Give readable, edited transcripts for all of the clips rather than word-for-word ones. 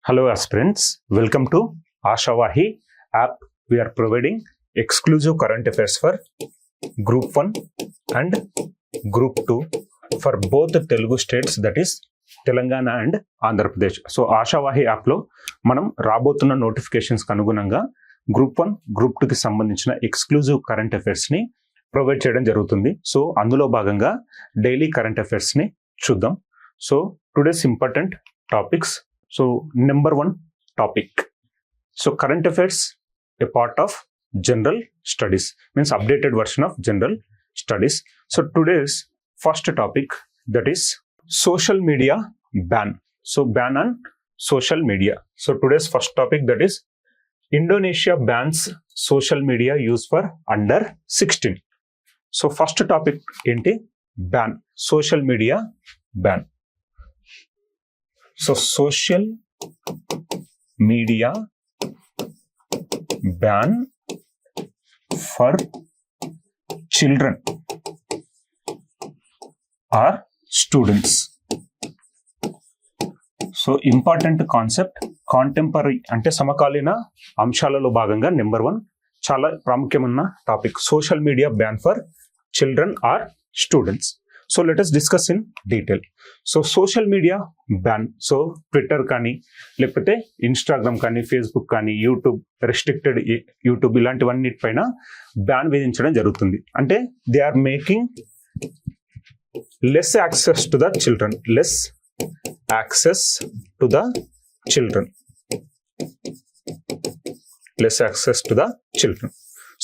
Hello aspirants, welcome to Ashavahi app. We are providing exclusive current affairs for Group 1 and Group 2 for both the Telugu states, that is Telangana and Andhra Pradesh. So Ashavahi app lo manam rabotunna notifications కి అనుగుణంగా Group 1, Group 2 కి సంబంధించిన exclusive current affairs ని provide చేయడం జరుగుతుంది. So అందులో భాగంగా daily current affairs ని చూద్దాం. So today's important topics. So number one topic. So current affairs, a part of general studies, means updated version of general studies. So today's first topic, that is social media ban. So ban on social media. So today's first topic, that is Indonesia bans social media use for under 16. So first topic enti ban, social media ban. So social media ban for children or students. So important concept, contemporary అంటే సమకాలీన అంశాలలో భాగంగా number 1 చాలా ప్రాముఖ్యమైన topic, social media ban for children or students. So let us discuss in detail. So social media ban, so Twitter కానీ లేకపోతే Instagram కానీ Facebook కానీ యూట్యూబ్, రెస్ట్రిక్టెడ్ యూట్యూబ్, ఇలాంటివన్నిటిపైన బ్యాన్ విధించడం జరుగుతుంది. అంటే they are making less access to the children, less access to the children, less access to the children.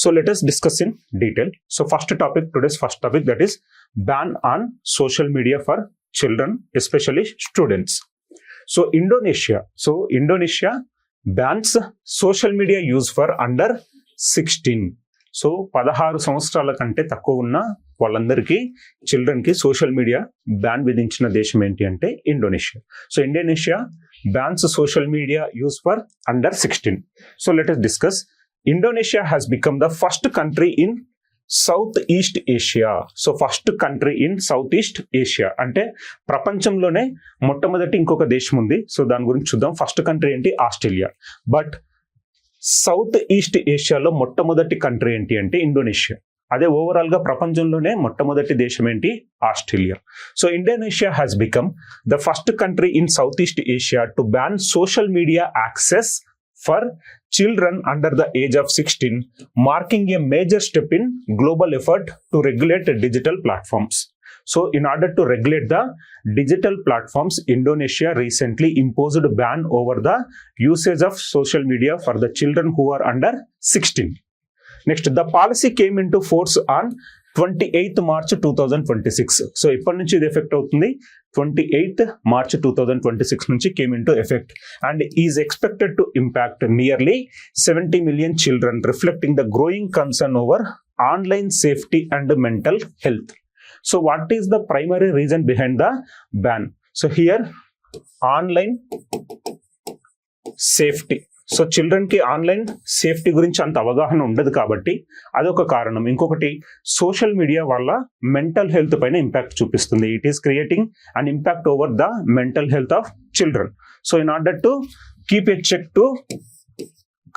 So let us discuss in detail. So today's first topic, that is ban on social media for children, especially students. So Indonesia bans social media use for under 16. So 16 సంవత్సరాల కంటే తక్కువ ఉన్న వాళ్ళందరికీ, చిల్డ్రన్కి social media ban విధించిన దేశం ఏంటి అంటే Indonesia. So Indonesia bans social media use for under 16. So let us discuss. Indonesia has become the first country in Southeast Asia. So first country in south east Asia అంటే ప్రపంచంలోనే మొట్టమొదటి ఇంకొక దేశం ఉంది. సో దాని గురించి చూద్దాం. ఫస్ట్ కంట్రీ ఏంటి? ఆస్ట్రేలియా. బట్ సౌత్ ఈస్ట్ ఏషియాలో మొట్టమొదటి కంట్రీ ఏంటి అంటే ఇండోనేషియా. అదే ఓవరాల్ గా ప్రపంచంలోనే మొట్టమొదటి దేశం ఏంటి? Australia. So Indonesia has become the first country in south east Asia to ban social media access for children under the age of 16, marking a major step in global effort to regulate digital platforms. So in order to regulate the digital platforms, Indonesia recently imposed a ban over the usage of social media for the children who are under 16. Next, the policy came into force on 28th March 2026. So ఇప్పటి నుంచి ఇది effect అవుతుంది. 28th March 2026 నుంచి came into effect and is expected to impact nearly 70 million children, reflecting the growing concern over online safety and mental health. So what is the primary reason behind the ban? So here online safety. So చిల్డ్రన్కి online safety గురించి అంత అవగాహన ఉండదు కాబట్టి అదొక కారణం. ఇంకొకటి, social media వల్ల మెంటల్ హెల్త్ పైన ఇంపాక్ట్ చూపిస్తుంది. It is creating an impact over the mental health of children. So in order to keep a check to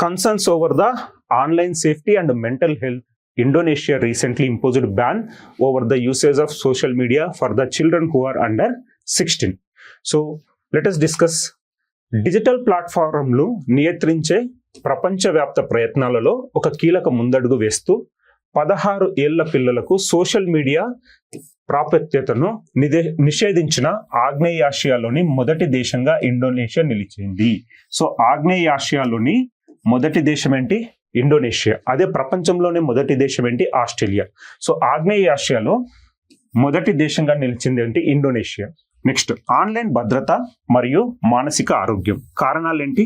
concerns over the online safety and mental health, Indonesia recently imposed ban over the usage of social media for the children who are under 16. So let us discuss. Digital ప్లాట్ఫారంలు నియంత్రించే ప్రపంచవ్యాప్త ప్రయత్నాలలో ఒక కీలక ముందడుగు వేస్తూ 16 ఏళ్ల పిల్లలకు సోషల్ మీడియా ప్రాప్యతను నిషేధించిన ఆగ్నేయాసియాలోని మొదటి దేశంగా ఇండోనేషియా నిలిచింది. సో ఆగ్నేయాసియాలోని మొదటి దేశం ఏంటి? ఇండోనేషియా. అదే ప్రపంచంలోనే మొదటి దేశం ఏంటి? ఆస్ట్రేలియా. సో ఆగ్నేయాసియాలో మొదటి దేశంగా నిలిచింది ఏంటి? ఇండోనేషియా. నెక్స్ట్, ఆన్లైన్ భద్రత మరియు మానసిక ఆరోగ్యం. కారణాలేంటి?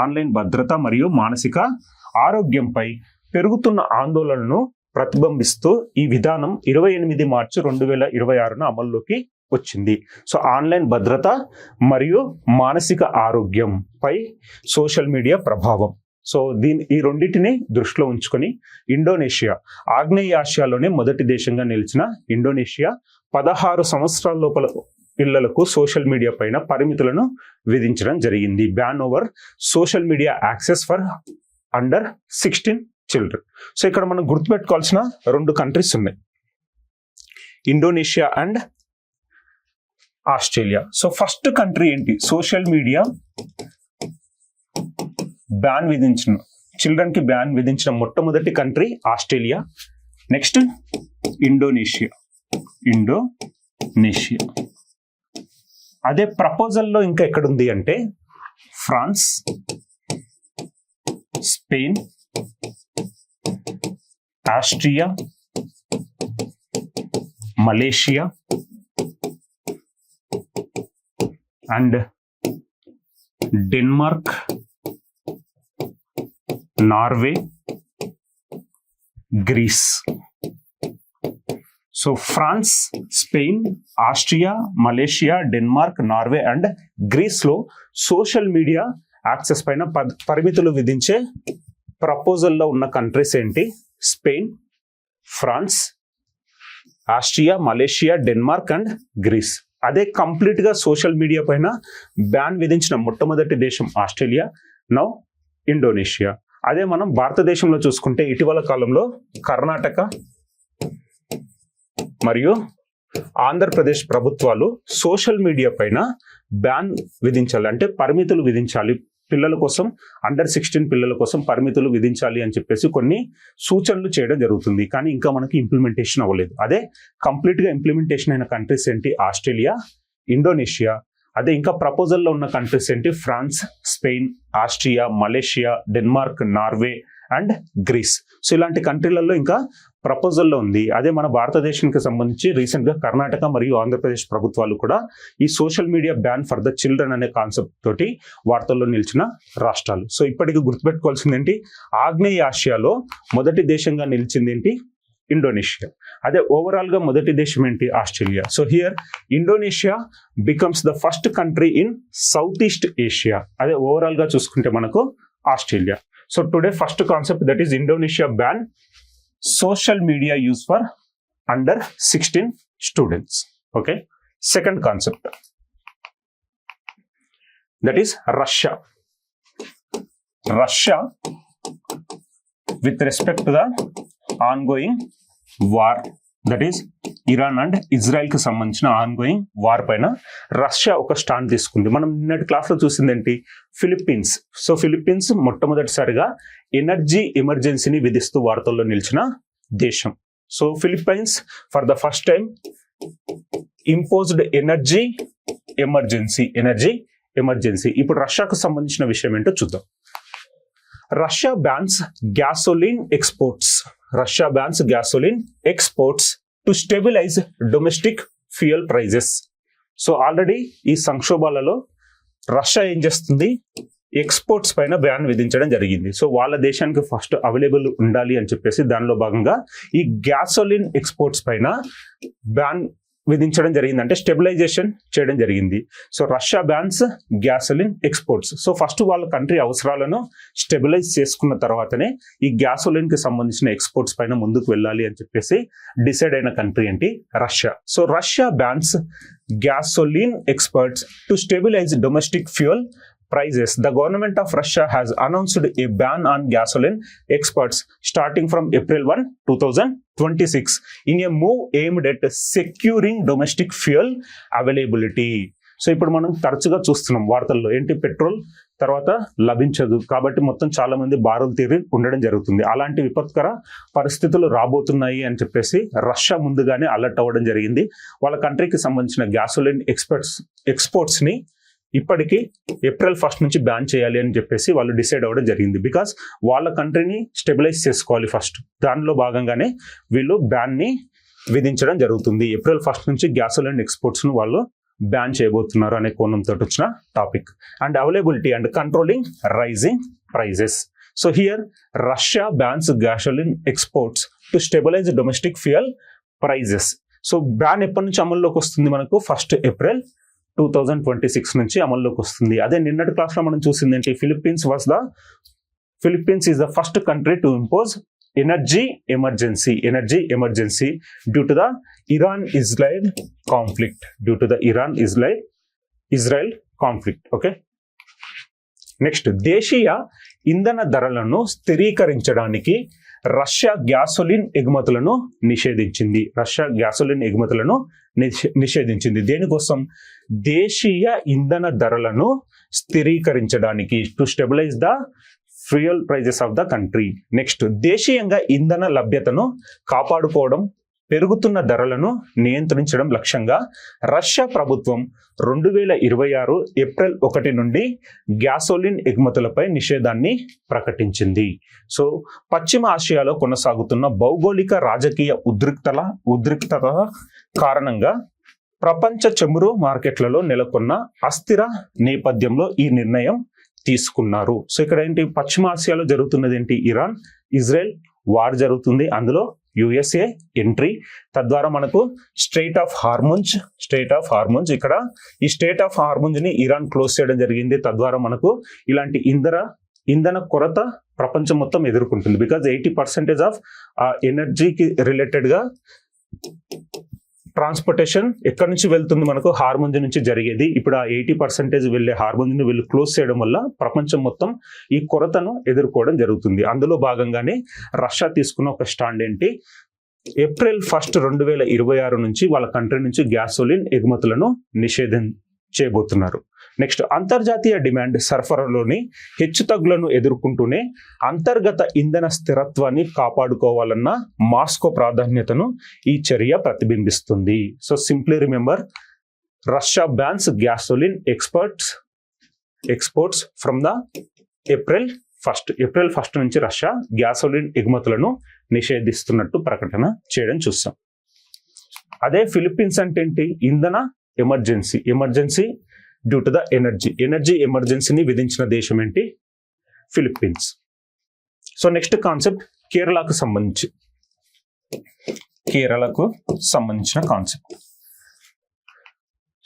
ఆన్లైన్ భద్రత మరియు మానసిక ఆరోగ్యంపై పెరుగుతున్న ఆందోళనను ప్రతిబింబిస్తూ ఈ విధానం 28 మార్చి 2026 అమల్లోకి వచ్చింది. సో ఆన్లైన్ భద్రత మరియు మానసిక ఆరోగ్యంపై సోషల్ మీడియా ప్రభావం. సో ఈ రెండింటిని దృష్టిలో ఉంచుకొని ఇండోనేషియా, ఆగ్నేయ ఆసియాలోనే మొదటి దేశంగా నిలిచిన ఇండోనేషియా 16 సంవత్సరాల లోపల పిల్లలకు సోషల్ మీడియా పైన పరిమితులను విధించడం జరిగింది. Ban over social media access for under 16 children. So ఇక్కడ మనం గుర్తుపెట్టుకోవాల్సిన 2 కంట్రీస్ ఉన్నాయి, Indonesia and Australia. So first country ఏంటి, సోషల్ మీడియా బ్యాన్ విధించిన, చిల్డ్రన్ కి బ్యాన్ విధించిన మొట్టమొదటి కంట్రీ ఆస్ట్రేలియా. Next Indonesia. అదే ప్రపోజల్లో ఇంకా ఎక్కడుంది అంటే France, Spain, Austria, Malaysia and Denmark, Norway, Greece. So France, Spain, Austria, Malaysia, Denmark, Norway and Greece లో సోషల్ మీడియా యాక్సెస్ పైన పరిమితులు విధించే ప్రపోజల్లో ఉన్న కంట్రీస్ ఏంటి, Spain, France, Austria, Malaysia, Denmark and Greece. అదే కంప్లీట్ గా సోషల్ మీడియా పైన బ్యాన్ విధించిన మొట్టమొదటి దేశం ఆస్ట్రేలియా, నౌ ఇండోనేషియా. అదే మనం భారతదేశంలో చూసుకుంటే ఇటీవల కాలంలో కర్ణాటక మరియు ఆంధ్రప్రదేశ్ ప్రభుత్వాలు సోషల్ మీడియా పైన బ్యాన్ విధించాలి, అంటే పరిమితులు విధించాలి, పిల్లల కోసం అండర్ 16 పిల్లల కోసం పరిమితులు విధించాలి అని చెప్పేసి కొన్ని సూచనలు చేయడం జరుగుతుంది. కానీ ఇంకా మనకి ఇంప్లిమెంటేషన్ అవ్వలేదు. అదే కంప్లీట్ గా ఇంప్లిమెంటేషన్ అయిన కంట్రీస్ ఏంటి, ఆస్ట్రేలియా, ఇండోనేషియా. అదే ఇంకా ప్రపోజల్లో ఉన్న కంట్రీస్ ఏంటి, France, Spain, Austria, Malaysia, Denmark, Norway and Greece. So ఇలాంటి కంట్రీలలో ఇంకా ప్రపోజల్లో ఉంది. అదే మన భారతదేశానికి సంబంధించి రీసెంట్ గా కర్ణాటక మరియు ఆంధ్రప్రదేశ్ ప్రభుత్వాలు కూడా ఈ social media ban for the children అనే కాన్సెప్ట్ తోటి వార్తల్లో నిలిచిన రాష్ట్రాలు. సో ఇప్పటికి గుర్తుపెట్టుకోవాల్సింది ఏంటి, ఆగ్నేయ ఆసియాలో మొదటి దేశంగా నిలిచింది ఏంటి, ఇండోనేషియా. అదే ఓవరాల్ గా మొదటి దేశం ఏంటి, Australia. So here Indonesia becomes the first country in south east Asia. అదే ఓవరాల్ గా చూసుకుంటే మనకు Australia. So today first concept that is Indonesia ban social media use for under 16 students. Okay, second concept, that is Russia with respect to the ongoing war, that is Iran and Israel కి సంబంధించిన ongoing war పైన Russia ఒక stand తీసుకుంది. మనం నిన్నటి class లో చూసింది ఏంటి, ఫిలిప్పీన్స్. సో ఫిలిప్పీన్స్ మొట్టమొదటిసారిగా ఎనర్జీ ఎమర్జెన్సీని విధిస్తూ వార్తల్లో నిలిచిన దేశం. So Philippines for the first time imposed energy emergency. ఇప్పుడు రష్యాకు సంబంధించిన విషయం ఏంటో చూద్దాం. Russia bans gasoline exports to stabilize domestic fuel prices. So already ఈ సంక్షోభాలలో రష్యా ఏం చేస్తుంది, ఎక్స్పోర్ట్స్ పైన బ్యాన్ విధించడం జరిగింది. సో వాళ్ళ దేశానికి ఫస్ట్ అవైలబుల్ ఉండాలి అని చెప్పేసి దానిలో భాగంగా ఈ గ్యాసోలిన్ ఎక్స్పోర్ట్స్ పైన బ్యాన్ విధించడం జరిగింది, అంటే స్టెబిలైజేషన్ చేయడం జరిగింది. So Russia bans gasoline exports. So first వాళ్ళ కంట్రీ అవసరాలను స్టెబిలైజ్ చేసుకున్న తర్వాతనే ఈ గ్యాసోలిన్ కి సంబంధించిన ఎక్స్పోర్ట్స్ పైన ముందుకు వెళ్ళాలి అని చెప్పేసి డిసైడ్ అయిన కంట్రీ ఏంటి, Russia. So Russia bans gasoline exports to stabilize domestic fuel prices. The government of Russia has announced a ban on gasoline exports starting from April 1, 2026 in a move aimed at securing domestic fuel availability. So ఇప్పుడు మనం తరచుగా చూస్తున్నాం వార్తల్లో ఏంటి, petrol తర్వాత లభించదు కాబట్టి మొత్తం చాలా మంది బారులు తీరి ఉండడం జరుగుతుంది. అలాంటి విపత్కర పరిస్థితులు రాబోతున్నాయి అని చెప్పేసి రష్యా ముందుగానే అలర్ట్ అవ్వడం జరిగింది. వాళ్ళ కంట్రీకి సంబంధించిన గ్యాసోలిన్ ఎక్స్పోర్ట్స్ ని ఇప్పటికీ ఏప్రిల్ 1 నుంచి బ్యాన్ చేయాలి అని చెప్పేసి వాళ్ళు డిసైడ్ అవ్వడం జరిగింది. బికాస్ వాళ్ళ కంట్రీని స్టెబిలైజ్ చేసుకోవాలి ఫస్ట్. దానిలో భాగంగానే వీళ్ళు బ్యాన్ ని విధించడం జరుగుతుంది. ఏప్రిల్ 1 నుంచి గ్యాసోలిన్ ఎక్స్పోర్ట్స్ ను వాళ్ళు బ్యాన్ చేయబోతున్నారు అనే కోణంతో వచ్చిన టాపిక్. And availability and controlling rising prices. So here Russia bans gasoline exports to stabilize domestic fuel prices. So ban ఎప్పటి నుంచి అమల్లోకి వస్తుంది, మనకు 1 ఏప్రిల్ 2026 నుంచి అమల్లోకి వస్తుంది. అదే నిన్నటి క్లాస్ లో మనం చూసింది ఏంటి, Philippines is the first country to impose energy emergency due to the Iran-Israel conflict. Okay. Next, దేశీయ ఇంధన ధరలను స్థిరీకరించడానికి రష్యా గ్యాసోలిన్ ఎగుమతులను నిషేధించింది. దేనికోసం? దేశీయ ఇంధన ధరలను స్థిరీకరించడానికి, to stabilize the fuel prices of the country. Next, దేశీయంగా ఇంధన లభ్యతను కాపాడుకోవడం, పెరుగుతున్న ధరలను నియంత్రించడం లక్ష్యంగా రష్యా ప్రభుత్వం 2026 ఏప్రిల్ 1 నుండి గ్యాసోలిన్ ఎగుమతులపై నిషేధాన్ని ప్రకటించింది. సో పశ్చిమ ఆసియాలో కొనసాగుతున్న భౌగోళిక రాజకీయ ఉద్రిక్తత కారణంగా ప్రపంచ చమురు మార్కెట్లలో నెలకొన్న అస్థిర నేపథ్యంలో ఈ నిర్ణయం తీసుకున్నారు. సో ఇక్కడ ఏంటి, పశ్చిమ ఆసియాలో జరుగుతున్నది ఏంటి, ఇరాన్ ఇజ్రాయెల్ వార్ జరుగుతుంది, అందులో యుఎస్ఏ ఎంట్రీ, తద్వారా మనకు స్ట్రెయిట్ ఆఫ్ హార్ముంజ్, ఇక్కడ ఈ స్ట్రెయిట్ ఆఫ్ హార్ముంజ్ ని ఇరాన్ క్లోజ్ చేయడం జరిగింది. తద్వారా మనకు ఇలాంటి ఇంధన కొరత ప్రపంచం మొత్తం ఎదుర్కొంటుంది. బికాజ్ 80% ఆఫ్ ఎనర్జీకి రిలేటెడ్ గా ట్రాన్స్పోర్టేషన్ ఎక్కడి నుంచి వెళ్తుంది, మనకు హార్ముంజ్ నుంచి జరిగేది. ఇప్పుడు ఆ 80% వెళ్ళే హార్ముంజ్ ని వీళ్ళు క్లోజ్ చేయడం వల్ల ప్రపంచం మొత్తం ఈ కొరతను ఎదుర్కోవడం జరుగుతుంది. అందులో భాగంగానే రష్యా తీసుకున్న ఒక స్టాండ్ ఏంటి, ఏప్రిల్ 1, 2026 నుంచి వాళ్ళ కంట్రీ నుంచి గ్యాసోలిన్ ఎగుమతులను నిషేధించబోతున్నారు. నెక్స్ట్, అంతర్జాతీయ డిమాండ్ సరఫరాలోని హెచ్చుతగ్గులను ఎదుర్కొంటూనే అంతర్గత ఇంధన స్థిరత్వాన్ని కాపాడుకోవాలన్న మాస్కో ప్రాధాన్యతను ఈ చర్య ప్రతిబింబిస్తుంది. So simply remember, Russia bans gasoline exports from the April 1 నుంచి రష్యా గ్యాసోలిన్ ఎగుమతులను నిషేధిస్తున్నట్టు ప్రకటన చేయడం చూస్తాం. అదే ఫిలిప్పీన్స్ అంటే ఏంటి, ఇంధన emergency due to the energy ఎమర్జెన్సీని విధించిన దేశం ఏంటి, ఫిలిప్పీన్స్. సో నెక్స్ట్ కాన్సెప్ట్ కేరళకు సంబంధించిన concept.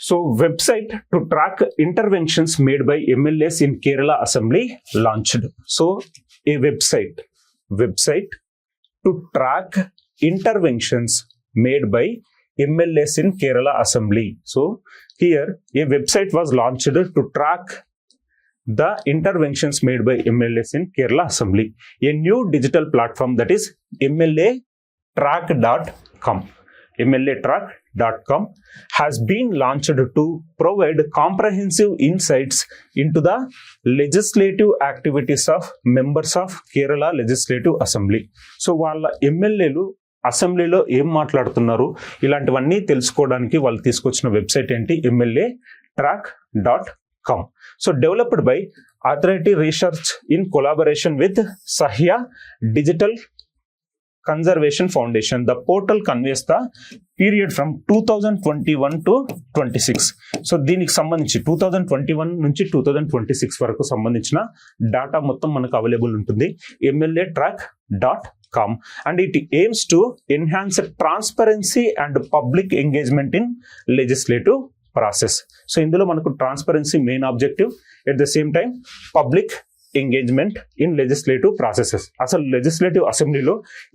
So website to track interventions made by MLAs in Kerala assembly launched. So a website to track interventions made by MLAs in Kerala Assembly. So here a website was launched to track the interventions made by MLAs in Kerala Assembly. A new digital platform that is MLAtrack.com. MLAtrack.com has been launched to provide comprehensive insights into the legislative activities of members of Kerala Legislative Assembly. So వాళ్ళ ఎమ్మెల్యేలు అసెంబ్లీలో ఏం మాట్లాడుతున్నారు, ఇలాంటివన్నీ తెలుసుకోవడానికి వాళ్ళు తీసుకొచ్చిన website ఏంటి, MLAtrack.com. So developed by authority research in collaboration with Sahya digital conservation foundation. The portal conveys the period from 2021 to 26. సో దీనికి సంబంధించి 2021 నుంచి 2026 వరకు సంబంధించిన డేటా మొత్తం మనకు అవైలబుల్ ఉంటుంది MLAtrack.com, and it aims to enhance transparency and public engagement in legislative process. So ఇందులో మనకు transparency main objective, at the same time public engagement in legislative processes. అసలు లెజిస్లేటివ్ అసెంబ్లీలో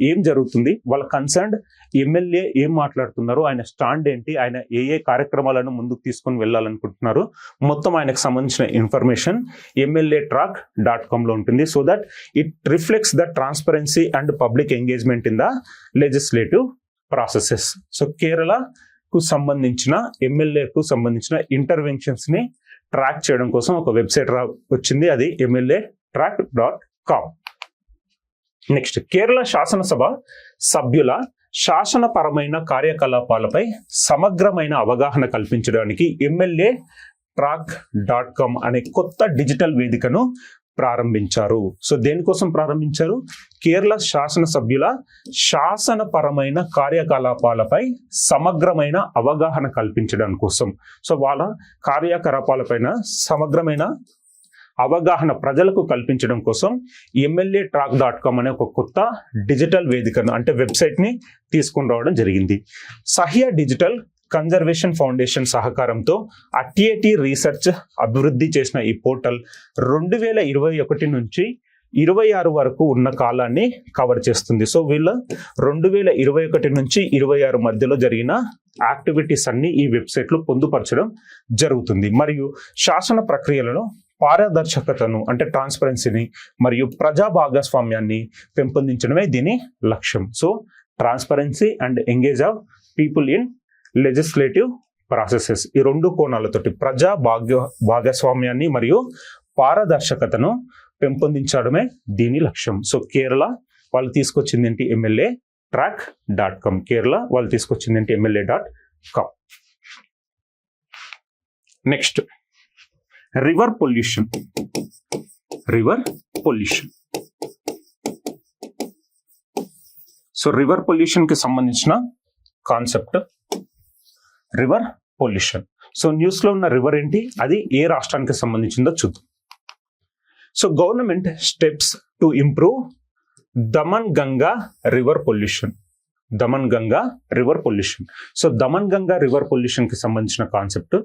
ఏం జరుగుతుంది, వాళ్ళ కన్సర్న్డ్ ఎమ్మెల్యే ఏం మాట్లాడుతున్నారు, ఆయన స్టాండ్ ఏంటి, ఆయన ఏ కార్యక్రమాలను ముందుకు తీసుకొని వెళ్ళాలనుకుంటున్నారు, మొత్తం ఆయనకు సంబంధించిన ఇన్ఫర్మేషన్ MLAtrack.com లో ఉంటుంది. So that it reflects the transparency and public engagement in the legislative processes. So కేరళకు సంబంధించిన MLAకు సంబంధించిన ఇంటర్వెన్షన్స్ ని ట్రాక్ చేయడం కోసం ఒక వెబ్సైట్ వచ్చింది, అది MLAtrack.com. నెక్స్ట్, కేరళ శాసనసభ సభ్యుల శాసనపరమైన కార్యకలాపాలపై సమగ్రమైన అవగాహన కల్పించడానికి MLAtrack.com అనే కొత్త డిజిటల్ వేదికను ప్రారంభించారు. సో దేనికోసం ప్రారంభించారు, కేరళ శాసనసభ్యుల శాసనపరమైన కార్యకలాపాలపై సమగ్రమైన అవగాహన కల్పించడం కోసం. సో వాళ్ళ కార్యకలాపాలపైన సమగ్రమైన అవగాహన ప్రజలకు కల్పించడం కోసం MLAtrack.com అనే ఒక కొత్త డిజిటల్ వేదికను అంటే వెబ్సైట్ ని తీసుకొని రావడం జరిగింది. సహ్య డిజిటల్ కన్జర్వేషన్ ఫౌండేషన్ సహకారంతో అటిఏటి రీసెర్చ్ అభివృద్ధి చేసిన ఈ పోర్టల్ 2021 నుంచి 26 వరకు ఉన్న కాలాన్ని కవర్ చేస్తుంది. సో వీళ్ళ 2021 నుంచి 26 మధ్యలో జరిగిన యాక్టివిటీస్ అన్ని ఈ వెబ్సైట్లో పొందుపరచడం జరుగుతుంది. మరియు శాసన ప్రక్రియలలో పారదర్శకతను అంటే ట్రాన్స్పరెన్సీని మరియు ప్రజా భాగస్వామ్యాన్ని పెంపొందించడమే దీని లక్ష్యం. So transparency and engage of people in legislative processes, ఈ రెండు కోణాలతోటి ప్రజా భాగస్వామ్యాన్ని మరియు పారదర్శకతను పెంపొందించడమే దీని లక్ష్యం. సో కేరళ వాళ్ళు తీసుకొచ్చింది ఏంటి, MLAtrack.com. కేరళ వాళ్ళు తీసుకొచ్చింది ఏంటి, MLA.com. Next river pollution. So river pollution కి సంబంధించిన concept river pollution. So news లో ఉన్న రివర్ ఏంటి, అది ఏ రాష్ట్రానికి సంబంధించిందో చూద్దాం. So government steps to improve Thaman Ganga river pollution. So Daman Ganga river pollution కి సంబంధించిన కాన్సెప్ట్.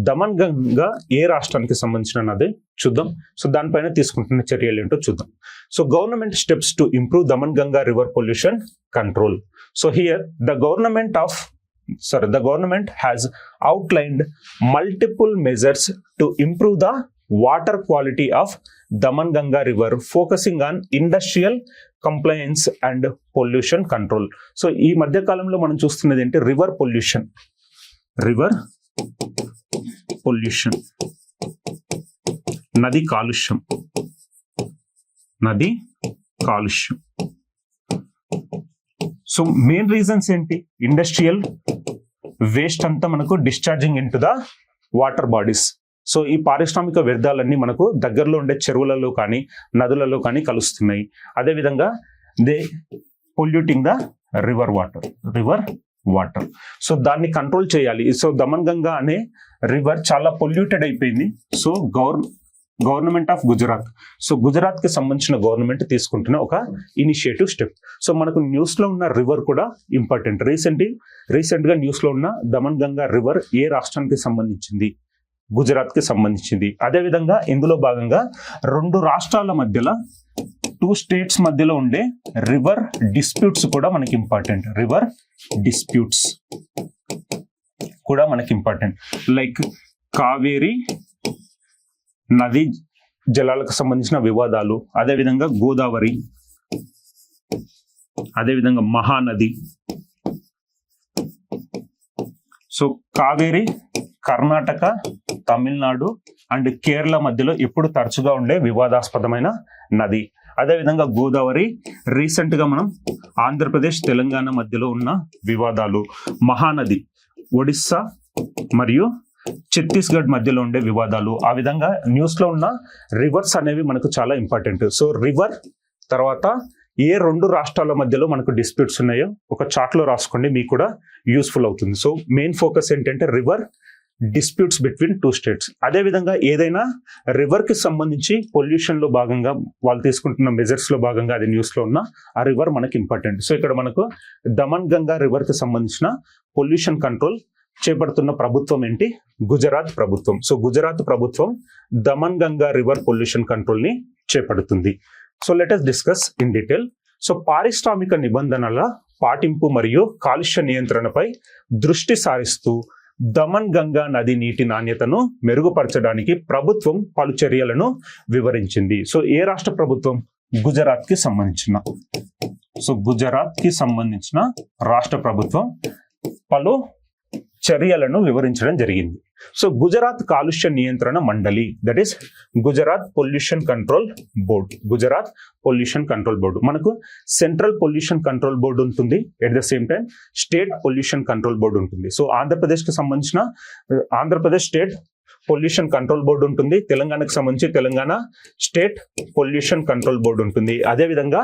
దమన్ గంగా ఏ రాష్ట్రానికి సంబంధించిన అన్నది చూద్దాం. సో దానిపైన తీసుకుంటున్న చర్యలు ఏంటో చూద్దాం. So government steps to improve Thaman Ganga river pollution control. So here the government has outlined multiple measures to improve the water quality of Damanganga River, focusing on industrial compliance and pollution control. So ఈ మధ్య కాలంలో మనం చూస్తున్నది ఏంటి, river pollution. నది కాలుష్యం. So main reasons ఏంటి, industrial waste అంతా మనకు discharging in to the water bodies. So ఈ పారిశ్రామిక వ్యర్థాలన్నీ మనకు దగ్గరలో ఉండే చెరువులలో కానీ నదులలో కానీ కలుస్తున్నాయి. అదేవిధంగా they polluting the river water. So దాన్ని కంట్రోల్ చేయాలి. సో దమన్ గంగా అనే రివర్ చాలా పొల్యూటెడ్ అయిపోయింది. So government of Gujarat, so Gujarat కి సంబంధించిన గవర్నమెంట్ తీసుకుంటున్న ఒక ఇనిషియేటివ్ స్టెప్. సో మనకు న్యూస్ లో ఉన్న రివర్ కూడా ఇంపార్టెంట్. రీసెంట్ గా న్యూస్ లో ఉన్న దమన్ గంగా రివర్ ఏ రాష్ట్రానికి సంబంధించింది, గుజరాత్ కి సంబంధించింది. అదేవిధంగా ఇందులో భాగంగా 2 రాష్ట్రాల మధ్యలో 2 స్టేట్స్ మధ్యలో ఉండే రివర్ డిస్ప్యూట్స్ కూడా మనకి ఇంపార్టెంట్. లైక్ కావేరీ నది జలాలకు సంబంధించిన వివాదాలు, అదేవిధంగా గోదావరి, అదేవిధంగా మహానది. సో కావేరీ కర్ణాటక, తమిళనాడు అండ్ కేరళ మధ్యలో ఎప్పుడు తరచుగా ఉండే వివాదాస్పదమైన నది. అదేవిధంగా గోదావరి రీసెంట్ గా మనం ఆంధ్రప్రదేశ్ తెలంగాణ మధ్యలో ఉన్న వివాదాలు. మహానది ఒడిస్సా మరియు ఛత్తీస్గఢ్ మధ్యలో ఉండే వివాదాలు. ఆ విధంగా న్యూస్ లో ఉన్న రివర్స్ అనేవి మనకు చాలా ఇంపార్టెంట్. సో రివర్ తర్వాత ఏ 2 రాష్ట్రాల మధ్యలో మనకు డిస్ప్యూట్స్ ఉన్నాయో ఒక చార్ట్ లో రాసుకోండి, మీకు కూడా యూస్ఫుల్ అవుతుంది. సో మెయిన్ ఫోకస్ ఏంటంటే రివర్ డిస్ప్యూట్స్ బిట్వీన్ 2 స్టేట్స్. అదేవిధంగా ఏదైనా రివర్ కి సంబంధించి పొల్యూషన్ లో భాగంగా వాళ్ళు తీసుకుంటున్న మెజర్స్ లో భాగంగా అది న్యూస్ లో ఉన్న ఆ రివర్ మనకి ఇంపార్టెంట్. సో ఇక్కడ మనకు దమన్ గంగా రివర్ కి సంబంధించిన పొల్యూషన్ కంట్రోల్ చేపడుతున్న ప్రభుత్వం ఏంటి, గుజరాత్ ప్రభుత్వం. సో గుజరాత్ ప్రభుత్వం Daman Ganga river pollution control ని చేపడుతుంది. So let us discuss in detail. So పారిశ్రామిక నిబంధనల పాటింపు మరియు కాలుష్య నియంత్రణపై దృష్టి సారిస్తూ దమన్ గంగా నది నీటి నాణ్యతను మెరుగుపరచడానికి ప్రభుత్వం పలు చర్యలను వివరించింది. సో ఏ రాష్ట్ర ప్రభుత్వం, గుజరాత్ కి సంబంధించిన రాష్ట్ర ప్రభుత్వం పలు చర్యలను వివరించడం జరిగింది. సో గుజరాత్ కాలుష్య నియంత్రణ మండలి, that is Gujarat pollution control board. మనకు సెంట్రల్ పొల్యూషన్ కంట్రోల్ బోర్డు ఉంటుంది, at the same time state pollution control board ఉంటుంది. సో ఆంధ్రప్రదేశ్ కి సంబంధించిన Andhra Pradesh state pollution control board ఉంటుంది, తెలంగాణకు సంబంధించి Telangana state pollution control board ఉంటుంది. అదేవిధంగా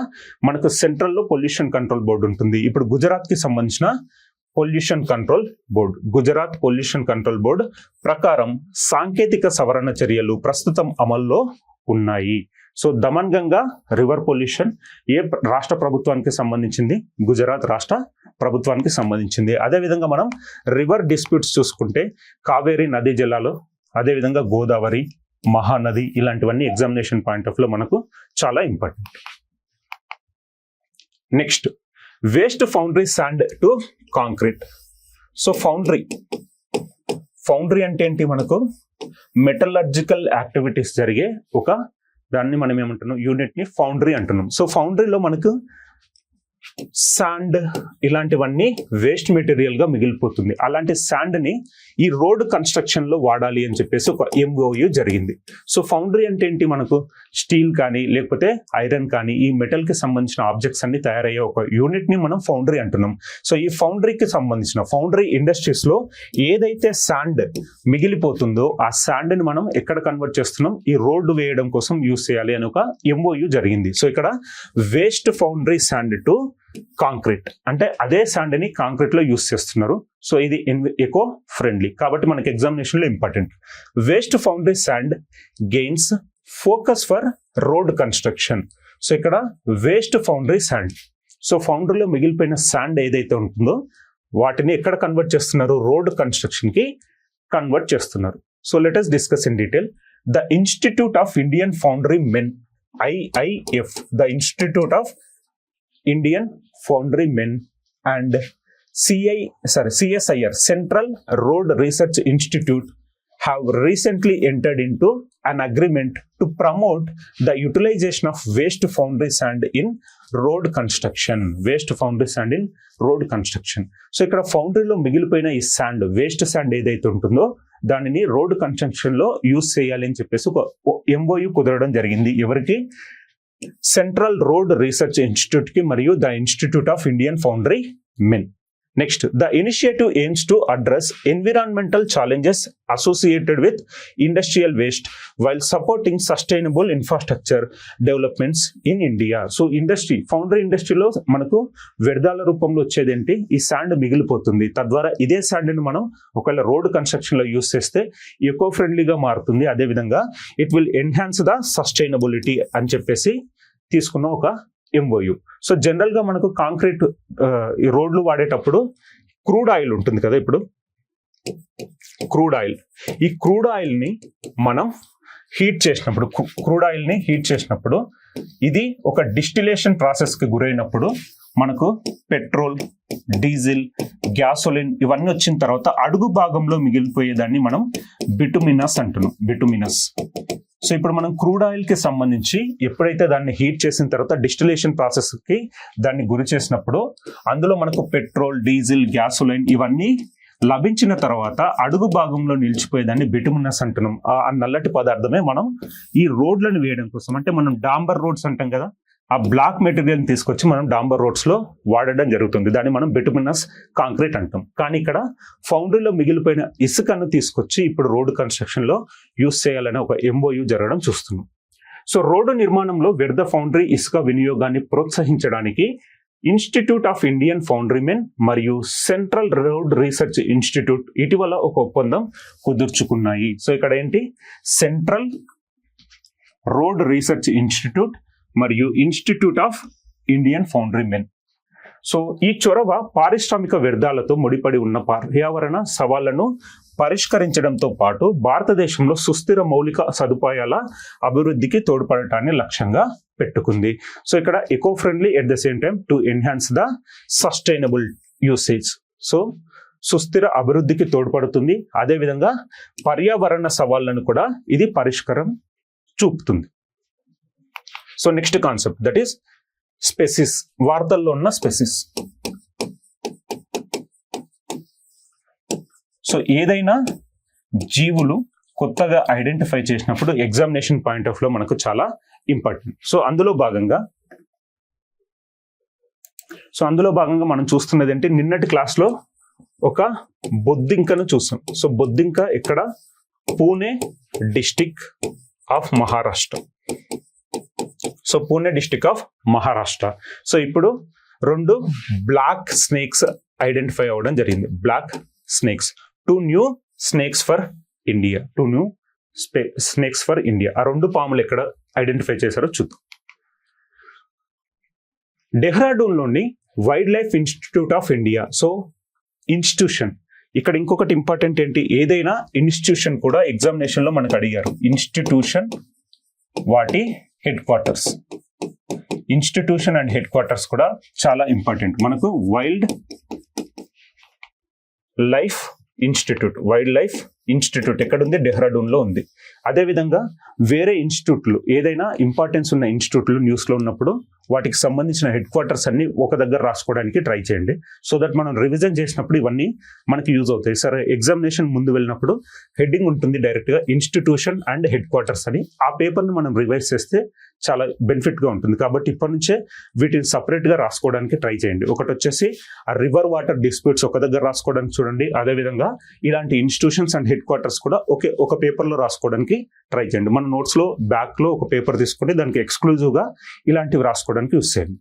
మనకు సెంట్రల్ లో పొల్యూషన్ కంట్రోల్ బోర్డు ఉంటుంది. ఇప్పుడు గుజరాత్ కి సంబంధించిన గుజరాత్ పొల్యూషన్ కంట్రోల్ బోర్డు ప్రకారం సాంకేతిక సవరణ చర్యలు ప్రస్తుతం అమల్లో ఉన్నాయి. So Daman Ganga river pollution ఏ రాష్ట్ర ప్రభుత్వానికి సంబంధించింది, గుజరాత్ రాష్ట్ర ప్రభుత్వానికి సంబంధించింది. అదేవిధంగా మనం రివర్ డిస్ప్యూట్స్ చూసుకుంటే కావేరీ నదీ జలాలు, అదేవిధంగా గోదావరి, మహానది, ఇలాంటివన్నీ ఎగ్జామినేషన్ పాయింట్ ఆఫ్ లో మనకు చాలా important. Next, waste foundry sand to concrete. So foundry అంటే ఏంటి? మనకు మెటలర్జికల్ యాక్టివిటీస్ జరిగే ఒక దాన్ని మనం ఏమంటున్నాం, యూనిట్ ని ఫౌండరీ అంటున్నాం. సో ఫౌండరీలో మనకు శాండ్ ఇలాంటివన్నీ వేస్ట్ మెటీరియల్ గా మిగిలిపోతుంది. అలాంటి శాండ్ ని ఈ రోడ్ కన్స్ట్రక్షన్ లో వాడాలి అని చెప్పేసి ఒక MOU జరిగింది. సో ఫౌండరీ అంటే ఏంటి? మనకు స్టీల్ కానీ లేకపోతే ఐరన్ కానీ ఈ మెటల్ కి సంబంధించిన ఆబ్జెక్ట్స్ అన్ని తయారయ్యే ఒక యూనిట్ ని మనం ఫౌండరీ అంటున్నాం. సో ఈ ఫౌండరీకి సంబంధించిన ఫౌండరీ ఇండస్ట్రీస్ లో ఏదైతే శాండ్ మిగిలిపోతుందో ఆ శాండ్ ని మనం ఎక్కడ కన్వర్ట్ చేస్తున్నాం? ఈ రోడ్డు వేయడం కోసం యూజ్ చేయాలి అని ఒక MOU జరిగింది. సో ఇక్కడ waste foundry sand to concrete అంటే అదే శాండ్ ని కాంక్రీట్ లో యూస్ చేస్తున్నారు. సో ఇది ఎకో ఫ్రెండ్లీ కాబట్టి మనకి ఎగ్జామినేషన్ లో important. Waste foundry sand gains focus for road construction. So ఇక్కడ వేస్ట్ ఫౌండరీ శాండ్, సో ఫౌండరీలో మిగిలిపోయిన శాండ్ ఏదైతే ఉంటుందో వాటిని ఎక్కడ కన్వర్ట్ చేస్తున్నారు? రోడ్ కన్స్ట్రక్షన్ కి కన్వర్ట్ చేస్తున్నారు. So let us discuss in detail. The institute of Indian foundry men, IIF, the institute of Indian Foundry Men and CSIR, Central Road Research Institute, have recently entered into an agreement to promote the utilization of waste foundry sand in road construction. Waste foundry sand in road construction. So ఇక్కడ ఫౌండరీలో మిగిలిపోయిన ఈ sand, waste sand ఏదైతే ఉంటుందో దానిని road construction లో use చేయాలి అని చెప్పేసి ఒక MOU కుదరడం జరిగింది. ఎవరికి? సెంట్రల్ రోడ్ రీసెర్చ్ ఇన్స్టిట్యూట్ కి మరియు the institute of Indian foundry men. Next, the initiative AIIMS to address environmental challenges associated with industrial waste while supporting sustainable infrastructure developments in India. So foundry ఇండస్ట్రీలో మనకు వ్యర్థాల రూపంలో వచ్చేదేంటి? ఈ sand మిగిలిపోతుంది. తద్వారా ఇదే శాండ్ ని మనం ఒకవేళ రోడ్ కన్స్ట్రక్షన్ లో యూస్ చేస్తే ఎకో ఫ్రెండ్లీగా మారుతుంది. అదేవిధంగా it will enhance the sustainability అని చెప్పేసి తీసుకున్న ఒక MOU. సో జనరల్ గా మనకు కాంక్రీట్ ఈ రోడ్లు వాడేటప్పుడు క్రూడ్ ఆయిల్ ఉంటుంది కదా. ఇప్పుడు ఈ క్రూడ్ ఆయిల్ ని మనం హీట్ చేసినప్పుడు ఇది ఒక డిస్టిలేషన్ ప్రాసెస్ కి గురైనప్పుడు మనకు పెట్రోల్, డీజిల్, గ్యాసోలిన్ ఇవన్నీ వచ్చిన తర్వాత అడుగు భాగంలో మిగిలిపోయేదాన్ని మనం బిటుమినస్ అంటున్నాం. బిటుమినస్. సో ఇప్పుడు మనం క్రూడ్ ఆయిల్ కి సంబంధించి ఎప్పుడైతే దాన్ని హీట్ చేసిన తర్వాత డిస్టిలేషన్ ప్రాసెస్ కి దాన్ని గురి చేసినప్పుడు అందులో మనకు పెట్రోల్, డీజిల్, గ్యాసోలైన్ ఇవన్నీ లభించిన తర్వాత అడుగు భాగంలో నిలిచిపోయేదాన్ని బిటుమినస్ అంటున్నాం. ఆ నల్లటి పదార్థమే మనం ఈ రోడ్లను వేయడం కోసం, అంటే మనం డాంబర్ రోడ్స్ అంటాం కదా, ఆ బ్లాక్ మెటీరియల్ తీసుకొచ్చి మనం డాంబర్ రోడ్స్ లో వాడడం జరుగుతుంది. దాన్ని మనం బిటుమినస్ కాంక్రీట్ అంటాం. కానీ ఇక్కడ ఫౌండరీలో మిగిలిపోయిన ఇసుకను తీసుకొచ్చి ఇప్పుడు రోడ్డు కన్స్ట్రక్షన్ లో యూస్ చేయాలని ఒక MOU జరగడం చూస్తున్నాం. సో రోడ్డు నిర్మాణంలో వ్యర్థ ఫౌండరీ ఇసుక వినియోగాన్ని ప్రోత్సహించడానికి institute of Indian foundry men మరియు సెంట్రల్ రోడ్ రీసెర్చ్ ఇన్స్టిట్యూట్ ఇటీవల ఒక ఒప్పందం కుదుర్చుకున్నాయి. సో ఇక్కడ ఏంటి? సెంట్రల్ రోడ్ రీసెర్చ్ ఇన్స్టిట్యూట్ మరియు institute of Indian foundry men. So ఈ చొరవ పారిశ్రామిక వ్యర్థాలతో ముడిపడి ఉన్న పర్యావరణ సవాళ్లను పరిష్కరించడంతో పాటు భారతదేశంలో సుస్థిర మౌలిక సదుపాయాల అభివృద్ధికి తోడ్పడటాన్ని లక్ష్యంగా పెట్టుకుంది. సో ఇక్కడ eco friendly at the same time to enhance the sustainable usage. So సుస్థిర అభివృద్ధికి తోడ్పడుతుంది, అదేవిధంగా పర్యావరణ సవాళ్లను కూడా ఇది పరిష్కారం చూపుతుంది. So next concept that is species. వార్తల్లో ఉన్న స్పెసిస్. సో ఏదైనా జీవులు కొత్తగా ఐడెంటిఫై చేసినప్పుడు ఎగ్జామినేషన్ పాయింట్ ఆఫ్ లో మనకు చాలా ఇంపార్టెంట్. సో అందులో భాగంగా మనం చూస్తున్నది ఏంటి? నిన్నటి క్లాస్ లో ఒక బొద్దింకను చూసాం. సో బొద్దింక ఎక్కడ? Pune district of Maharashtra. So Pune district of Maharashtra. So ఇప్పుడు 2 బ్లాక్ స్నేక్స్ ఐడెంటిఫై అవ్వడం జరిగింది. Black snakes. 2 new snakes for India. 2 new snakes for India. ఆ 2 పాములు ఎక్కడ ఐడెంటిఫై చేశారో చూద్దాం. డెహ్రాడూన్ లోని wildlife institute of India. So institution ఇక్కడ ఇంకొకటి ఇంపార్టెంట్ ఏంటి, ఏదైనా ఇన్స్టిట్యూషన్ కూడా ఎగ్జామినేషన్ లో మనకు అడిగారు. ఇన్స్టిట్యూషన్ వాటి head quarters, institution and head quarters కూడా చాలా ఇంపార్టెంట్ మనకు. వైల్డ్ లైఫ్ ఇన్స్టిట్యూట్ ఎక్కడ ఉంది, డెహ్రాడూన్ లో ఉంది. అదేవిధంగా వేరే ఇన్స్టిట్యూట్లు, ఏదైనా ఇంపార్టెన్స్ ఉన్న ఇన్స్టిట్యూట్లు న్యూస్ లో ఉన్నప్పుడు వాటికి సంబంధించిన హెడ్ క్వార్టర్స్ అన్ని ఒక దగ్గర రాసుకోవడానికి ట్రై చేయండి. సో దట్ మనం రివిజన్ చేసినప్పుడు ఇవన్నీ మనకి యూజ్ అవుతాయి. సరే, ఎగ్జామినేషన్ ముందు వెళ్ళినప్పుడు హెడ్డింగ్ ఉంటుంది డైరెక్ట్ గా ఇన్స్టిట్యూషన్ అండ్ హెడ్ క్వార్టర్స్ అని. ఆ పేపర్ ని మనం రివైజ్ చేస్తే చాలా బెనిఫిట్ గా ఉంటుంది. కాబట్టి ఇప్పటి నుంచే వీటిని సపరేట్ గా రాసుకోవడానికి ట్రై చేయండి. ఒకటి వచ్చేసి ఆ రివర్ వాటర్ డిస్ప్యూట్స్ ఒక దగ్గర రాసుకోవడానికి చూడండి. అదేవిధంగా ఇలాంటి ఇన్స్టిట్యూషన్స్ అండ్ హెడ్ క్వార్టర్స్ కూడా ఒక పేపర్ లో రాసుకోవడానికి ట్రై చేయండి. మన నోట్స్ లో బ్యాక్ లో ఒక పేపర్ తీసుకుని దానికి ఎక్స్క్లూజివ్ గా ఇలాంటివి రాసుకోవడానికి యూస్ చేయండి.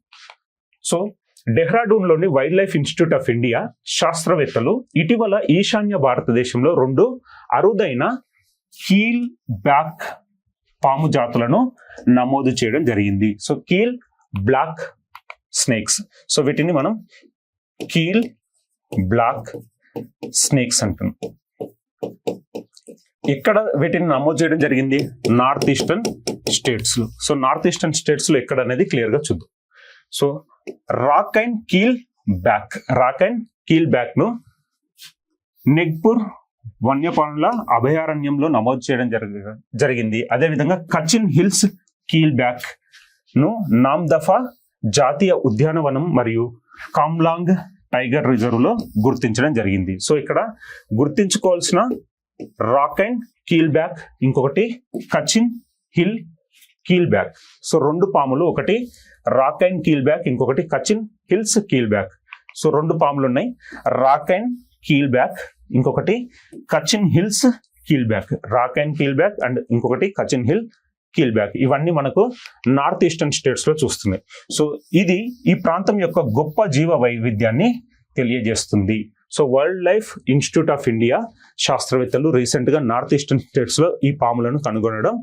సో డెహ్రాడూన్ లోని wildlife institute of India శాస్త్రవేత్తలు ఇటీవల ఈశాన్య భారతదేశంలో 2 అరుదైన కీల్ బ్లాక్ పాము జాతులను నమోదు చేయడం జరిగింది. సో కీల్ బ్లాక్ స్నేక్స్, సో వీటిని మనం కీల్ బ్లాక్ స్నేక్స్ అంటున్నాం. ఇక్కడ వీటిని నమోదు చేయడం జరిగింది నార్త్ ఈస్టర్న్ స్టేట్స్ లో. సో నార్త్ ఈస్టర్న్ స్టేట్స్ లో ఎక్కడ అనేది క్లియర్ గా చూద్దాం. So rock and keel back ను నెగ్పూర్ వన్యప్రాణుల అభయారణ్యంలో నమోదు చేయడం జరిగింది. అదేవిధంగా కచిన్ హిల్స్ కీల్ బ్యాక్ ను నామ్దఫా జాతీయ ఉద్యానవనం మరియు కామ్లాంగ్ టైగర్ రిజర్వ్ లో గుర్తించడం జరిగింది. సో ఇక్కడ గుర్తించుకోవాల్సిన రాక్ అండ్ కీల్ బ్యాక్, ఇంకొకటి Kachin hill keel back. So 2 పాములు, ఒకటి రాక్ అండ్ కీల్ బ్యాక్, ఇంకొకటి Kachin hills keel back. So 2 పాములు ఉన్నాయి, రాక్ అండ్ కీల్ బ్యాక్, ఇంకొకటి Kachin hills keel back. Rock and keel back and ఇంకొకటి Kachin hill keel back. ఇవన్నీ మనకు north eastern states లో చూస్తున్నాయి. సో ఇది ఈ ప్రాంతం యొక్క గొప్ప జీవ వైవిధ్యాన్ని తెలియజేస్తుంది. So world life institute of India శాస్త్రవేత్తలు రీసెంట్ గా నార్త్ ఈస్టర్న్ స్టేట్స్ లో ఈ పాములను కనుగొనడం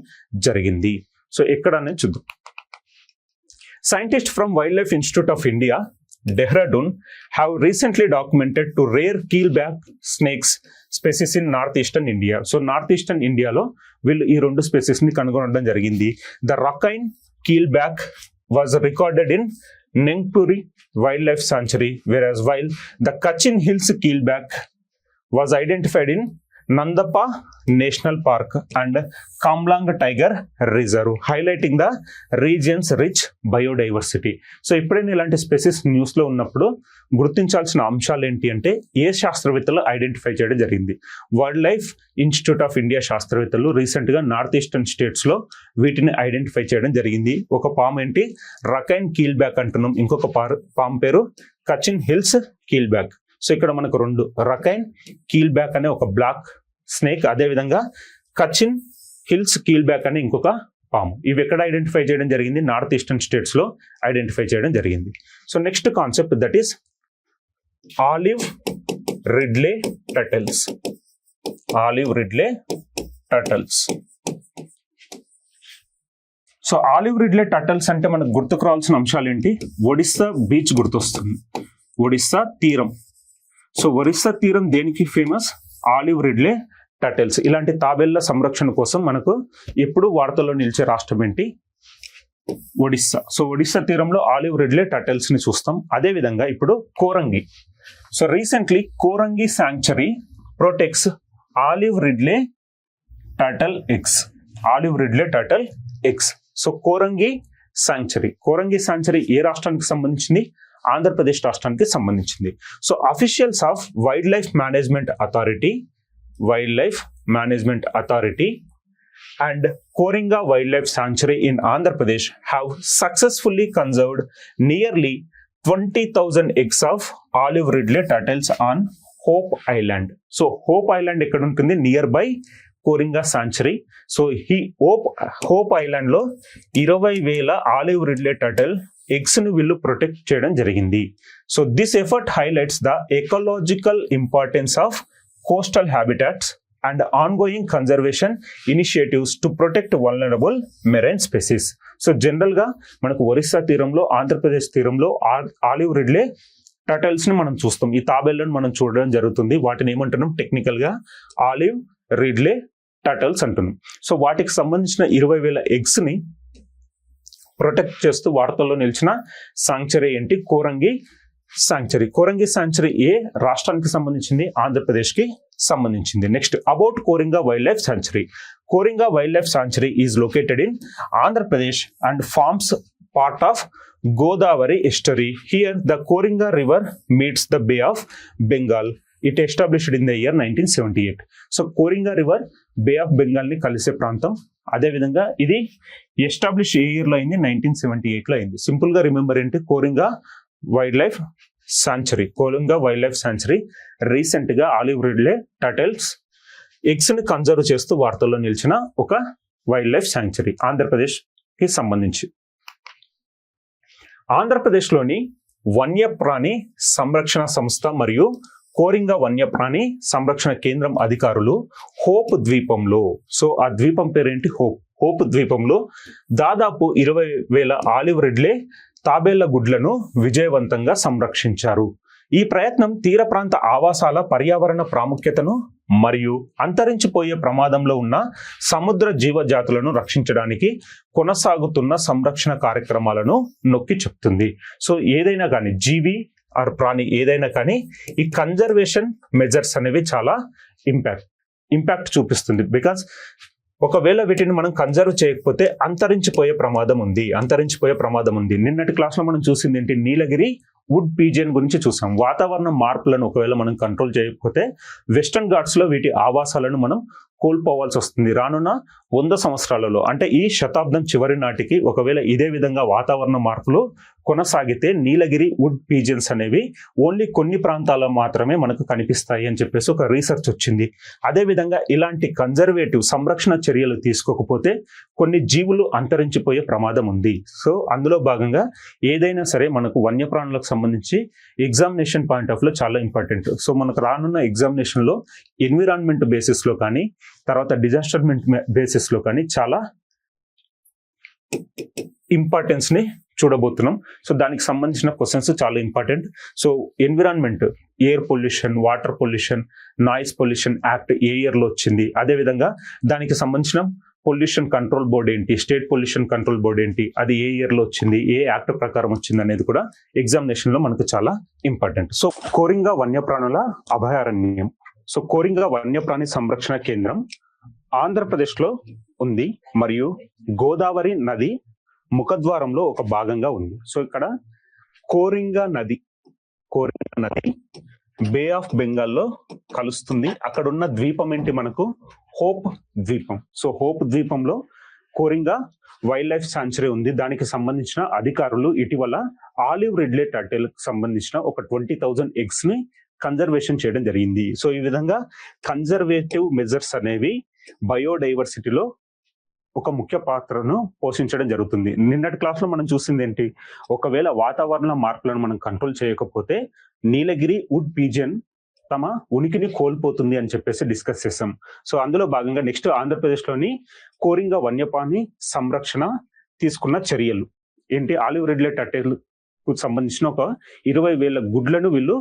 జరిగింది. సో ఎక్కడ అనేది చూద్దాం. Scientist from wild life institute of India Dehradun have recently documented 2 rare keelback snakes species in northeastern India. So northeastern India లో వీళ్ళు ఈ 2 స్పెసీస్ ని కనుగొనడం జరిగింది. The Rakhine keelback was recorded in Nengpuri Wildlife Sanctuary, whereas while the Kachin Hills keelback was identified in Nandapa National Park and Kamlang Tiger Reserve, highlighting the region's rich biodiversity. So ఎప్పుడైనా ఇలాంటి species news లో ఉన్నప్పుడు గుర్తించాల్సిన అంశాలు ఏంటి అంటే ఏ శాస్త్రవేత్తలు identify చేయడం జరిగింది. Wild life institute of India శాస్త్రవేత్తలు రీసెంట్ గా నార్త్ ఈస్టర్న్ స్టేట్స్ లో వీటిని ఐడెంటిఫై చేయడం జరిగింది. ఒక పాము ఏంటి రకైన్ కీల్ బ్యాక్ అంటున్నాం, ఇంకొక పాము పేరు కచిన్ హిల్స్ కీల్ బ్యాక్. సో ఇక్కడ మనకు 2 రకైన్ కీల్ బ్యాక్ అనే ఒక బ్లాక్ స్నేక్, అదేవిధంగా కచిన్ హిల్స్ కీల్ బ్యాక్ అనే ఇంకొక పాము. ఇవి ఎక్కడ ఐడెంటిఫై చేయడం జరిగింది? నార్త్ ఈస్టర్న్ స్టేట్స్ లో ఐడెంటిఫై చేయడం జరిగింది. So next concept that is olive ridley turtles. Olive ridley turtles. So olive ridley turtles అంటే మనకు గుర్తుకు రావాల్సిన అంశాలు ఏంటి? ఒడిస్సా బీచ్ గుర్తొస్తుంది, ఒడిస్సా తీరం. సో ఒరిస్సా తీరం దేనికి ఫేమస్? Olive ridley turtles. ఇలాంటి తాబేళ్ల సంరక్షణ కోసం మనకు ఎప్పుడు వార్తల్లో నిలిచే రాష్ట్రం ఏంటి? ఒడిస్సా. సో ఒడిస్సా తీరంలో ఆలివ్ రిడ్లే టర్టిల్స్ ని చూస్తాం. అదే విధంగా ఇప్పుడు Korangi. So recently Korangi sanctuary protects olive ridley turtle eggs. Olive ridley turtle eggs. So Korangi sanctuary ఏ రాష్ట్రానికి సంబంధించింది? ఆంధ్రప్రదేశ్ రాష్ట్రానికి సంబంధించింది. So officials of wild life management authority and Koringa Wildlife Sanctuary in Andhra Pradesh have successfully conserved nearly 20,000 eggs of olive ridley turtles on Hope Island. So Hope Island ekkada untundi nearby Koringa Sanctuary. So Hope Island lo 20,000 olive ridley turtle eggs ను వీళ్ళు protect చేయడం జరిగింది. So this effort highlights the ecological importance of coastal habitats and ongoing conservation initiatives to protect vulnerable marine species. So general గా మనకు ఒరిస్సా తీరంలో, ఆంధ్రప్రదేశ్ తీరంలో olive ridley turtles ని మనం చూస్తాం, ఈ తాబేళ్లను మనం చూడడం జరుగుతుంది. వాటిని ఏమంటున్నాం టెక్నికల్ గా ఆలివ్ రిడ్లే టర్టిల్స్ అంటున్నాం. సో వాటికి సంబంధించిన 20,000 ఎగ్స్ ని ప్రొటెక్ట్ చేస్తూ వార్తల్లో నిలిచిన సాంక్చరీ ఏంటి? కోరంగి సాంక్చరీ. కోరంగి సాంక్చరీ ఏ రాష్ట్రానికి సంబంధించింది? ఆంధ్రప్రదేశ్ కి సంబంధించింది. Next about Coringa wildlife sanctuary. Coringa wildlife sanctuary is located in Andhra Pradesh and forms part of Godavari estuary. Here the Koringa river meets the Bay of Bengal. It established in the year 1978. So Koringa river Bay of Bengal ని కలిసే ప్రాంతం. అదే విధంగా ఇది establish ఏ year లో అయింది? 1978 లో అయింది. సింపుల్ గా రిమెంబర్ ఏంటి? Coringa wildlife sanctuary. Coringa wildlife sanctuary recent గా ఆలివ్ రిడ్లే టర్టిల్స్ ఎగ్స్ ని కన్జర్వ్ చేస్తూ వార్తల్లో నిలిచిన ఒక వైల్డ్ లైఫ్ సాంక్చరీ ఆంధ్రప్రదేశ్ కి సంబంధించి. ఆంధ్రప్రదేశ్లోని వన్యప్రాణి సంరక్షణ సంస్థ మరియు కోరింగా వన్యప్రాణి సంరక్షణ కేంద్రం అధికారులు హోప్ ద్వీపంలో, సో ఆ ద్వీపం పేరేంటి? హోప్ ద్వీపంలో దాదాపు 20,000 ఆలివ్ రిడ్లే తాబేళ్ల గుడ్లను విజయవంతంగా సంరక్షించారు. ఈ ప్రయత్నం తీర ప్రాంత ఆవాసాల పర్యావరణ ప్రాముఖ్యతను మరియు అంతరించిపోయే ప్రమాదంలో ఉన్న సముద్ర జీవజాతులను రక్షించడానికి కొనసాగుతున్న సంరక్షణ కార్యక్రమాలను నొక్కి చెప్తుంది. సో ఏదైనా కానీ జీవి ఆర్ ప్రాణి ఏదైనా కానీ ఈ కన్జర్వేషన్ మెజర్స్ అనేవి చాలా ఇంపాక్ట్ చూపిస్తుంది. బికాస్ ఒకవేళ వీటిని మనం కన్జర్వ్ చేయకపోతే అంతరించిపోయే ప్రమాదం ఉంది. నిన్నటి క్లాస్ లో మనం చూసింది ఏంటి? నీలగిరి వుడ్ పీజియన్ గురించి చూసాం. వాతావరణ మార్పులను ఒకవేళ మనం కంట్రోల్ చేయకపోతే వెస్టర్న్ ఘాట్స్ లో వీటి ఆవాసాలను మనం కోల్పోవాల్సి వస్తుంది రానున్న 100 సంవత్సరాలలో. అంటే ఈ శతాబ్దం చివరి నాటికి ఒకవేళ ఇదే విధంగా వాతావరణ మార్పులు కొనసాగితే నీలగిరి వుడ్ పీజియన్స్ అనేవి ఓన్లీ కొన్ని ప్రాంతాల్లో మాత్రమే మనకు కనిపిస్తాయి అని చెప్పేసి ఒక రీసెర్చ్ వచ్చింది. అదేవిధంగా ఇలాంటి కన్జర్వేటివ్ సంరక్షణ చర్యలు తీసుకోకపోతే కొన్ని జీవులు అంతరించిపోయే ప్రమాదం ఉంది. సో అందులో భాగంగా ఏదైనా సరే మనకు వన్యప్రాణులకు సంబంధించి ఎగ్జామినేషన్ పాయింట్ ఆఫ్ లో చాలా ఇంపార్టెంట్. సో మనకు రానున్న ఎగ్జామినేషన్ లో ఎన్విరాన్మెంట్ బేసిస్ లో కానీ తర్వాత డిజాస్టర్ బేసిస్ లో కానీ చాలా ఇంపార్టెన్స్ ని చూడబోతున్నాం. సో దానికి సంబంధించిన క్వశ్చన్స్ చాలా important. So environment, air pollution, water pollution, noise pollution act ఏ ఇయర్ లో వచ్చింది, అదేవిధంగా దానికి సంబంధించిన పొల్యూషన్ కంట్రోల్ బోర్డ్ ఏంటి, స్టేట్ పొల్యూషన్ కంట్రోల్ బోర్డ్ ఏంటి, అది ఏ ఇయర్ లో వచ్చింది, ఏ యాక్ట్ ప్రకారం వచ్చింది అనేది కూడా ఎగ్జామినేషన్ లో మనకు చాలా ఇంపార్టెంట్. సో కోరింగా వన్యప్రాణుల అభయారణ్యం. సో కోరింగా వన్యప్రాణి సంరక్షణ కేంద్రం ఆంధ్రప్రదేశ్ లో ఉంది మరియు గోదావరి నది ముఖద్వారంలో ఒక భాగంగా ఉంది. సో ఇక్కడ కోరింగా నది బే ఆఫ్ బెంగాల్లో కలుస్తుంది. అక్కడ ఉన్న ద్వీపం ఏంటి? మనకు హోప్ ద్వీపం. సో హోప్ ద్వీపంలో కోరింగా వైల్డ్ లైఫ్ సాంక్చురీ ఉంది. దానికి సంబంధించిన అధికారులు ఇటీవల ఆలివ్ రిడ్లే టర్టిల్ కి సంబంధించిన ఒక 20,000 ఎగ్స్ ని కన్జర్వేషన్ చేయడం జరిగింది. సో ఈ విధంగా కన్జర్వేటివ్ మెజర్స్ అనేవి బయోడైవర్సిటీలో ఒక ముఖ్య పాత్రను పోషించడం జరుగుతుంది. నిన్నటి క్లాస్ లో మనం చూసింది ఏంటి? ఒకవేళ వాతావరణ మార్పులను మనం కంట్రోల్ చేయకపోతే నీలగిరి వుడ్ పీజియన్ తమ ఉనికిని కోల్పోతుంది అని చెప్పేసి డిస్కస్ చేసాం. సో అందులో భాగంగా నెక్స్ట్ ఆంధ్రప్రదేశ్ లోని కోరింగా వన్యప్రాణి సంరక్షణ తీసుకున్న చర్యలు ఏంటి? ఆలివ్ రిడ్లే టర్టిల్ కు సంబంధించిన ఒక 20,000 గుడ్లను వీళ్ళు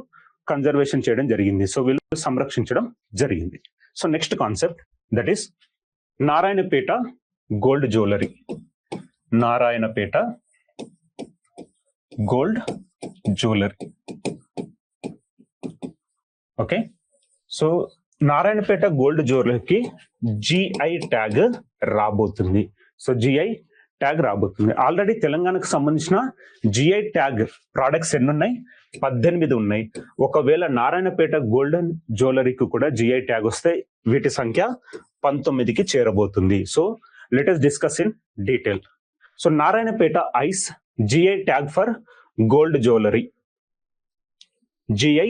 కన్జర్వేషన్ చేయడం జరిగింది. సో వీళ్ళు సంరక్షించడం జరిగింది. So next concept that is Narayanpet gold jewellery. Narayanpet gold jewellery. Okay, so Narayanpet gold జ్యువెలరీకి జిఐ ట్యాగ్ రాబోతుంది. సో జిఐ ట్యాగ్ రాబోతుంది. ఆల్రెడీ తెలంగాణకు సంబంధించిన జిఐ ట్యాగ్ ప్రోడక్ట్స్ ఎన్ని ఉన్నాయి? 18 ఉన్నాయి. ఒకవేళ నారాయణపేట గోల్డెన్ జ్యువెలరీకి కూడా జిఐ ట్యాగ్ వస్తే వీటి సంఖ్య 19కి చేరబోతుంది. So let us discuss in detail. So Narayanapeta ICE GI tag for gold jewelry. GI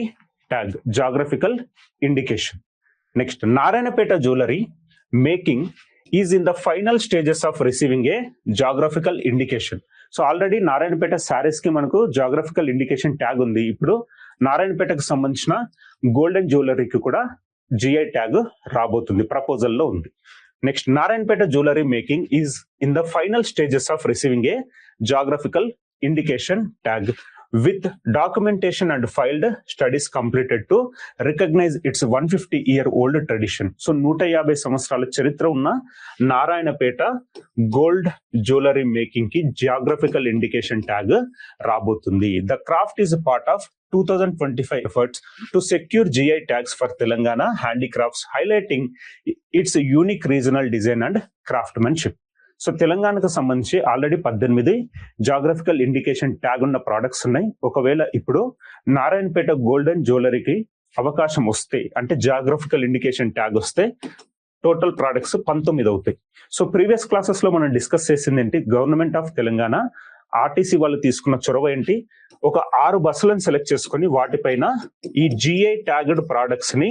tag, geographical indication. Next, Narayanapeta jewelry making is in the final stages of receiving a geographical indication. So already Narayanapeta sarees ki manaku geographical indication tag undi. Ippudu Narayanapeta ki sambandhinchina golden jewelry ki kuda GI tag rabotundi, proposal lo undi. Next, Narayanpeta jewelry making is in the final stages of receiving a geographical indication tag. with documentation and filed studies completed to recognize its 150-year-old tradition. So 150 సంవత్సరాల చరిత్ర ఉన్న Narayanpet gold jewellery making కి geographical indication tag రాబోతుంది. The craft is part of 2025 efforts to secure GI tags for Telangana handicrafts, highlighting its unique regional design and craftsmanship. So తెలంగాణకు సంబంధించి already 18 geographical indication tag ఉన్న products ఉన్నాయి. ఒకవేళ ఇప్పుడు Narayanpet golden జ్యువెలరీకి అవకాశం వస్తే, అంటే జాగ్రఫికల్ ఇండికేషన్ ట్యాగ్ వస్తే టోటల్ ప్రొడక్ట్స్ 19 అవుతాయి. సో ప్రీవియస్ క్లాసెస్ లో మనం డిస్కస్ చేసింది ఏంటి, గవర్నమెంట్ ఆఫ్ తెలంగాణ ఆర్టీసీ వాళ్ళు తీసుకున్న చొరవ ఏంటి, ఒక 6 బస్సులను సెలెక్ట్ చేసుకుని వాటిపైన ఈ జిఐ ట్యాగ్డ్ ప్రొడక్ట్స్ ని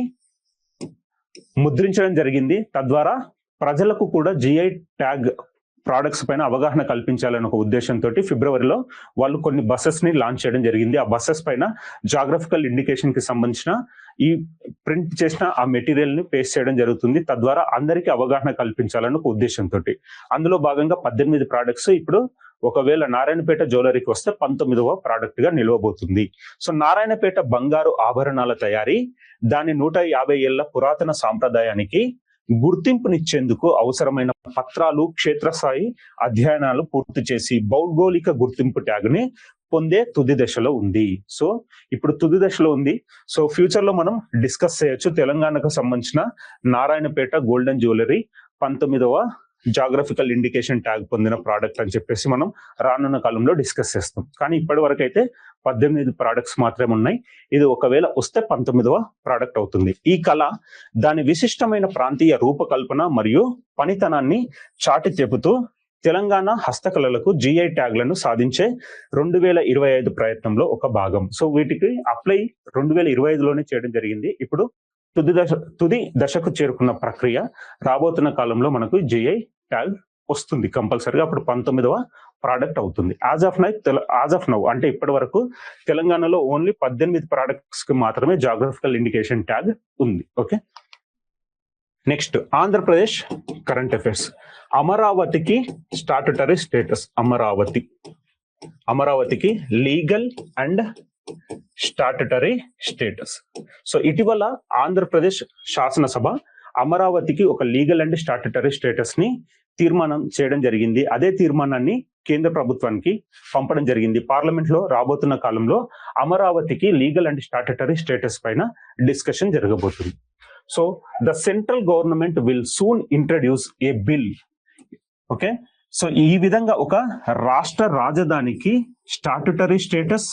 ముద్రించడం జరిగింది. తద్వారా ప్రజలకు కూడా జిఐ ట్యాగ్ ప్రొడక్ట్స్ పైన అవగాహన కల్పించాలనే ఒక ఉద్దేశంతో ఫిబ్రవరిలో వాళ్ళు కొన్ని బస్సెస్ ని లాంచ్ చేయడం జరిగింది. ఆ బస్సెస్ పైన జాగ్రఫికల్ ఇండికేషన్ కి సంబంధించిన ఈ ప్రింట్ చేసిన ఆ మెటీరియల్ ని పేస్ట్ చేయడం జరుగుతుంది. తద్వారా అందరికీ అవగాహన కల్పించాలనే ఒక ఉద్దేశంతో అందులో భాగంగా 18 ప్రొడక్ట్స్ ఇప్పుడు ఒకవేళ నారాయణపేట జ్యువెలరీకి వస్తే 19వ ప్రోడక్ట్ గా నిలవబోతుంది. సో నారాయణపేట బంగారు ఆభరణాల తయారీ దాని 150 ఏళ్ల పురాతన సాంప్రదాయానికి గుర్తింపునిచ్చేందుకు అవసరమైన పత్రాలు, క్షేత్రస్థాయి అధ్యయనాలు పూర్తి చేసి భౌగోళిక గుర్తింపు ట్యాగ్ని పొందే తుది దశలో ఉంది. సో ఇప్పుడు తుది దశలో ఉంది. సో ఫ్యూచర్ లో మనం డిస్కస్ చేయొచ్చు తెలంగాణకు సంబంధించిన నారాయణపేట గోల్డెన్ జ్యువెలరీ 19వ జాగ్రఫికల్ ఇండికేషన్ ట్యాగ్ పొందిన ప్రోడక్ట్ అని చెప్పేసి మనం రానున్న కాలంలో డిస్కస్ చేస్తాం. కానీ ఇప్పటి వరకు అయితే 18 ప్రొడక్ట్స్ మాత్రమే ఉన్నాయి. ఇది ఒకవేళ వస్తే 19వ ప్రోడక్ట్ అవుతుంది. ఈ కళ దాని విశిష్టమైన ప్రాంతీయ రూపకల్పన మరియు పనితనాన్ని చాటి చెబుతూ తెలంగాణ హస్తకళలకు జిఐ ట్యాగ్లను సాధించే 2025 ప్రయత్నంలో ఒక భాగం. సో వీటికి అప్లై 2025లోనే చేయడం జరిగింది. ఇప్పుడు తుది దశకు చేరుకున్న ప్రక్రియ రాబోతున్న కాలంలో మనకు జిఐ ట్యాగ్ వస్తుంది కంపల్సరీగా. అప్పుడు 19వ ప్రోడక్ట్ అవుతుంది. యాజ్ ఆఫ్ నౌ అంటే ఇప్పటి వరకు తెలంగాణలో ఓన్లీ 18 ప్రొడక్ట్స్ కి మాత్రమే జాగ్రఫికల్ ఇండికేషన్ ట్యాగ్ ఉంది. Okay, next Andhra Pradesh current affairs. అమరావతికి స్టాట్యుటరీ స్టేటస్. అమరావతికి legal and statutory status. So ఇటీవల ఆంధ్రప్రదేశ్ శాసనసభ అమరావతికి ఒక లీగల్ అండ్ స్టాట్యుటరీ స్టేటస్ ని తీర్మానం చేయడం జరిగింది. అదే తీర్మానాన్ని కేంద్ర ప్రభుత్వానికి పంపడం జరిగింది. పార్లమెంట్ లో రాబోతున్న కాలంలో అమరావతికి లీగల్ అండ్ స్టాట్యుటరీ స్టేటస్ పైన డిస్కషన్ జరగబోతుంది. So the central government will soon introduce A bill. Okay, so ఈ విధంగా ఒక రాష్ట్ర రాజధానికి statutory status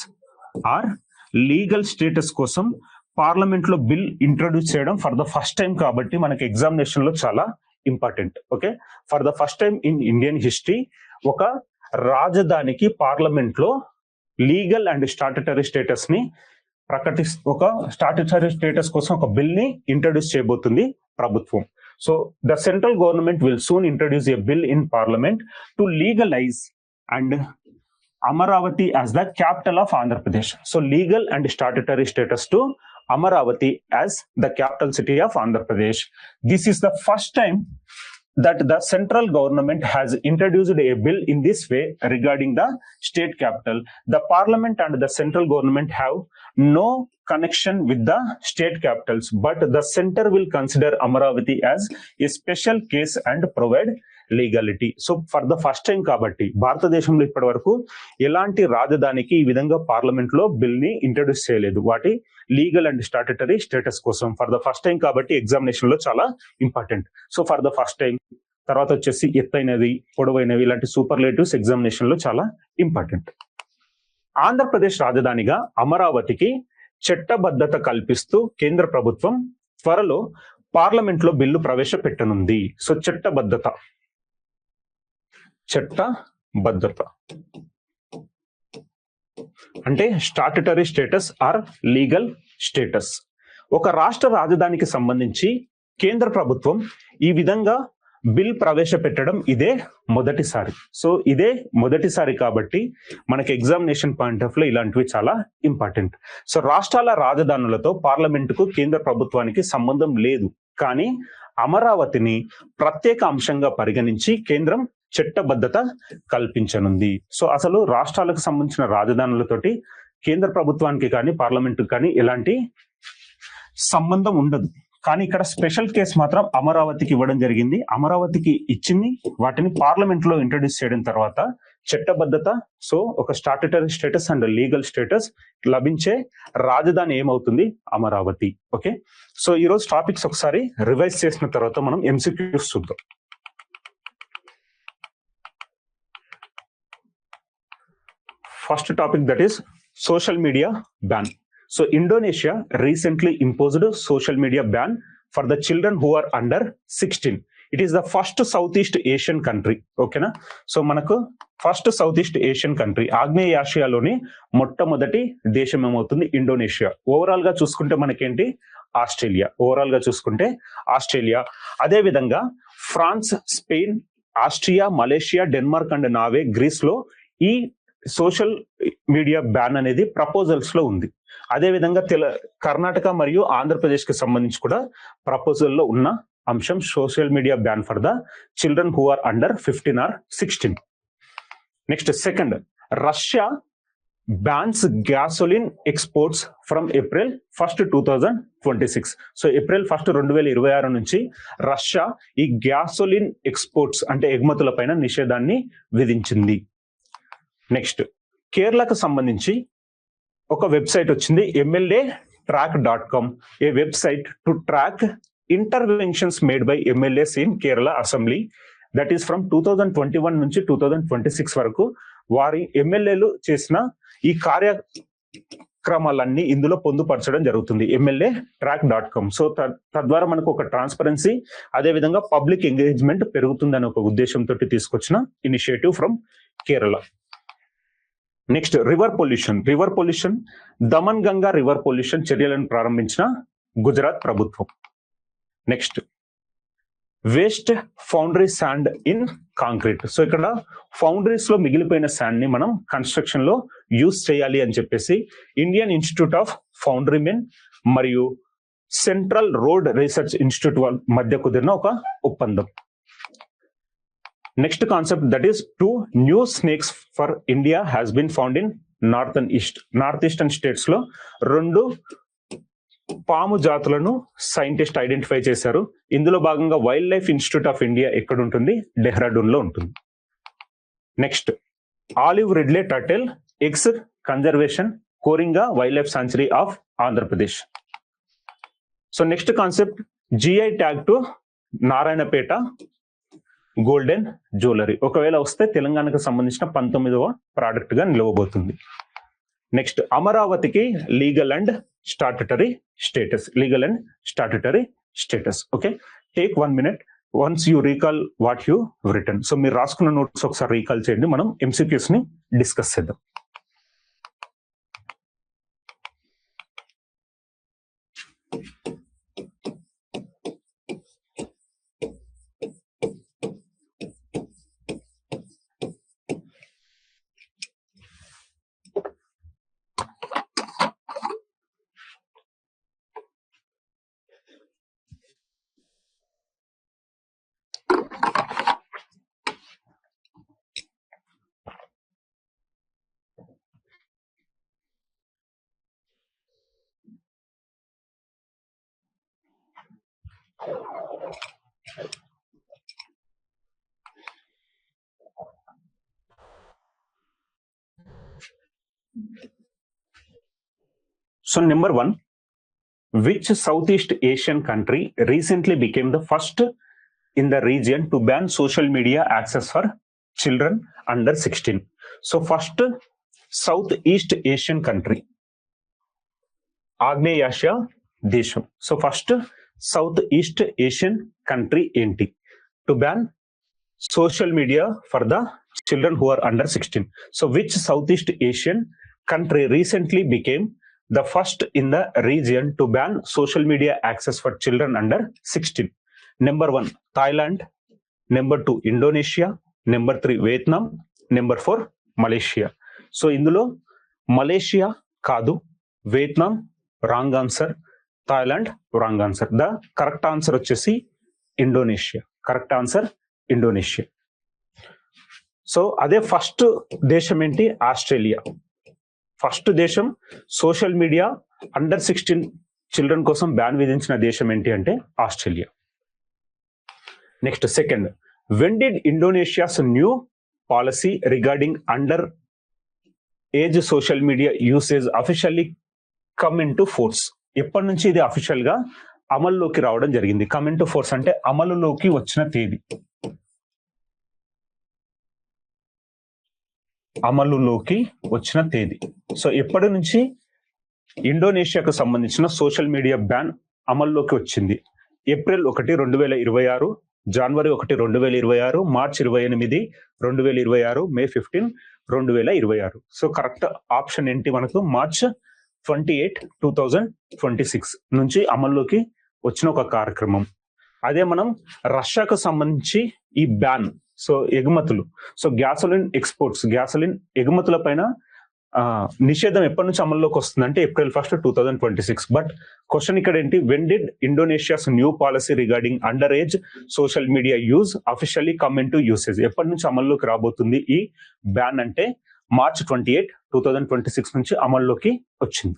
are legal status కోసం పార్లమెంట్ లో బిల్ ఇంట్రడ్యూస్ చేయడం ఫర్ ద ఫస్ట్ టైం కాబట్టి మనకి ఎగ్జామినేషన్ లో చాలా important. Okay, for the first time in Indian history ఒక రాజధానికి పార్లమెంట్ లో లీగల్ అండ్ స్టాట్యుటరీ స్టేటస్ ని ఒక స్టాట్యుటరీ స్టేటస్ కోసం ఒక బిల్ ని ఇంట్రడ్యూస్ చేయబోతుంది ప్రభుత్వం. So the central government will soon introduce A bill in parliament to legalise and Amaravati as the capital of Andhra Pradesh. So legal and statutory status to Amaravati as the capital city of Andhra Pradesh. This is the first time that the central government has introduced a bill in this way regarding the state capital. The parliament and the central government have no connection with the state capitals, but the center will consider Amaravati as a special case and provide legality. So for the first time కాబట్టి భారతదేశంలో ఇప్పటి వరకు ఎలాంటి రాజధానికి ఈ విధంగా parliament లో bill ని ఇంట్రడ్యూస్ చేయలేదు. వాటి లీగల్ అండ్ స్టాట్యుటరీ స్టేటస్ కోసం ఫర్ ద ఫస్ట్ టైం కాబట్టి ఎగ్జామినేషన్ లో చాలా important. So for the first time తర్వాత వచ్చేసి ఎత్తైనది, పొడవైనవి ఇలాంటి సూపర్లేటివ్స్ ఎగ్జామినేషన్ లో చాలా ఇంపార్టెంట్. ఆంధ్రప్రదేశ్ రాజధానిగా అమరావతికి చట్టబద్ధత కల్పిస్తూ కేంద్ర ప్రభుత్వం త్వరలో పార్లమెంట్ లో బిల్లు ప్రవేశపెట్టనుంది. సో చట్టబద్ధత అంటే statutory status are legal status. ఒక రాష్ట్ర రాజధానికి సంబంధించి కేంద్ర ప్రభుత్వం ఈ విధంగా బిల్ ప్రవేశపెట్టడం ఇదే మొదటిసారి. సో ఇదే మొదటిసారి కాబట్టి మనకి ఎగ్జామినేషన్ పాయింట్ ఆఫ్ లో ఇలాంటివి చాలా ఇంపార్టెంట్. సో రాష్ట్రాల రాజధానులతో పార్లమెంటుకు కేంద్ర ప్రభుత్వానికి సంబంధం లేదు, కానీ అమరావతిని ప్రత్యేక అంశంగా పరిగణించి కేంద్రం చట్టబద్ధత కల్పించనుంది. సో అసలు రాష్ట్రాలకు సంబంధించిన రాజధానులతోటి కేంద్ర ప్రభుత్వానికి కానీ పార్లమెంటుకి కానీ ఎలాంటి సంబంధం ఉండదు. కానీ ఇక్కడ స్పెషల్ కేసు మాత్రం అమరావతికి ఇవ్వడం జరిగింది. అమరావతికి ఇచ్చింది, వాటిని పార్లమెంట్ లో ఇంట్రడ్యూస్ చేయడం తర్వాత చట్టబద్ధత, సో ఒక statutory status and legal status లభించే రాజధాని ఏమవుతుంది? అమరావతి. ఓకే, సో ఈ రోజు టాపిక్స్ ఒకసారి రివైజ్ చేసిన తర్వాత మనం ఎంసీక్యూస్ చూద్దాం. First topic that is social media ban. So Indonesia recently imposed a social media ban for the children who are under 16. It is the first Southeast Asian country. ఓకేనా? So మనకు first south east Asian country, ఆగ్నేయ ఆసియాలోని మొట్టమొదటి దేశం ఏమవుతుంది? Indonesia. Overall గా చూసుకుంటే మనకేంటి? ఆస్ట్రేలియా. అదే విధంగా France, Spain, Austria, Malaysia, Denmark and Norway, Greece లో ఈ సోషల్ మీడియా బ్యాన్ అనేది ప్రపోజల్స్ లో ఉంది. అదే విధంగా కర్ణాటక మరియు ఆంధ్రప్రదేశ్ కి సంబంధించి కూడా ప్రపోజల్ లో ఉన్న అంశం social media ban for the children who are under 15 or 16. Next second, Russia bans gasoline exports from April 1, 2026. సో April 1, 2026 నుంచి రష్యా ఈ గ్యాసోలిన్ ఎక్స్పోర్ట్స్ అంటే ఎగుమతుల పైన నిషేధాన్ని విధించింది. నెక్స్ట్, కేరళకు సంబంధించి ఒక వెబ్సైట్ వచ్చింది, MLAtrack.com, A website to track interventions made by MLAs in Kerala assembly. That is from 2021 నుంచి 2026 వరకు వారి ఎమ్మెల్యేలు చేసిన ఈ కార్యక్రమాలన్నీ ఇందులో పొందుపరచడం జరుగుతుంది, MLAtrack.com. సో తద్వారా మనకు ఒక ట్రాన్స్పరెన్సీ, అదేవిధంగా పబ్లిక్ ఎంగేజ్మెంట్ పెరుగుతుందనే ఒక ఉద్దేశంతో తీసుకొచ్చిన initiative from Kerala. Next, river pollution, Thaman Ganga river pollution చర్యలను ప్రారంభించిన గుజరాత్ ప్రభుత్వం. Next, waste foundry sand in concrete. So ఇక్కడ ఫౌండరీస్ లో మిగిలిపోయిన శాండ్ ని మనం కన్స్ట్రక్షన్ లో యూజ్ చేయాలి అని చెప్పేసి Indian institute of foundry men మరియు సెంట్రల్ రోడ్ రీసెర్చ్ ఇన్స్టిట్యూట్ మధ్య కుదిరిన ఒక ఒప్పందం. Next concept that is 2 new snakes for India has been found in north eastern states లో 2 పాము జాతులను సైంటిస్ట్ ఐడెంటిఫై చేశారు. ఇందులో భాగంగా wild life institute of India ఎక్కడ ఉంటుంది? డెహ్రాడూన్ లో ఉంటుంది. Next, olive ridley turtle eggs conservation, Coringa wild life sanctuary of Andhra Pradesh. So next concept, GI tag to Narayanpet golden jewellery. ఒకవేళ వస్తే తెలంగాణకు సంబంధించిన 19వ ప్రోడక్ట్ గా నిలవబోతుంది. నెక్స్ట్, అమరావతికి legal and statutory status. Okay, take 1 minute once you recall what you return. So మీరు రాసుకున్న notes ఒకసారి recall చేయండి, మనం MCQs ని డిస్కస్ చేద్దాం. So number 1, which Southeast Asian country recently became the first in the region to ban social media access for children under 16? So first Southeast Asian country, Agneya Asia Desham. So first Southeast Asian country enti to ban social media for the children who are under 16. So which Southeast Asian country recently became the first in the region to ban social media access for children under 16? Number 1, Thailand. Number 2, Indonesia. Number 3, Vietnam. Number 4, Malaysia. So ఇందులో Malaysia కాదు, Vietnam wrong answer, Thailand wrong answer. The correct answer వచ్చేసి Indonesia. Correct answer Indonesia. So అదే first దేశం ఏంటి? Australia. First దేశం social media అండర్-16 children కోసం ban విధించిన దేశం ఏంటి అంటే Australia. Next second, when did Indonesia's new policy regarding under age social media usage officially come in to force? ఎప్పటి నుంచి ఇది అఫీషియల్ గా అమల్లోకి రావడం జరిగింది? కమ్ ఇన్ టు ఫోర్స్ అంటే అమలులోకి వచ్చిన తేదీ. అమలులోకి వచ్చిన తేదీ. సో ఎప్పటి నుంచి ఇండోనేషియాకు సంబంధించిన సోషల్ మీడియా బ్యాన్ అమల్లోకి వచ్చింది? ఏప్రిల్ 1, 2026, జనవరి 1, 2026, మార్చ్ 28, 2026, మే 15, 2026. సో కరెక్ట్ ఆప్షన్ ఏంటి మనకు? మార్చ్ 28, 2026 నుంచి అమల్లోకి వచ్చిన ఒక కార్యక్రమం. అదే మనం రష్యాకు సంబంధించి ఈ బ్యాన్, సో ఎగుమతులు, సో గ్యాసోలిన్ ఎక్స్పోర్ట్స్, గ్యాసోలిన్ ఎగుమతుల పైన నిషేధం ఎప్పటి నుంచి అమల్లోకి వస్తుందంటే ఏప్రిల్ 1, 2026. బట్ క్వశ్చన్ ఇక్కడ ఏంటి? When did Indonesia's new policy regarding under age social media use officially come in to usage? ఎప్పటి నుంచి అమల్లోకి రాబోతుంది ఈ బ్యాన్ అంటే మార్చ్ 28, 2026 నుంచి అమల్లోకి వచ్చింది.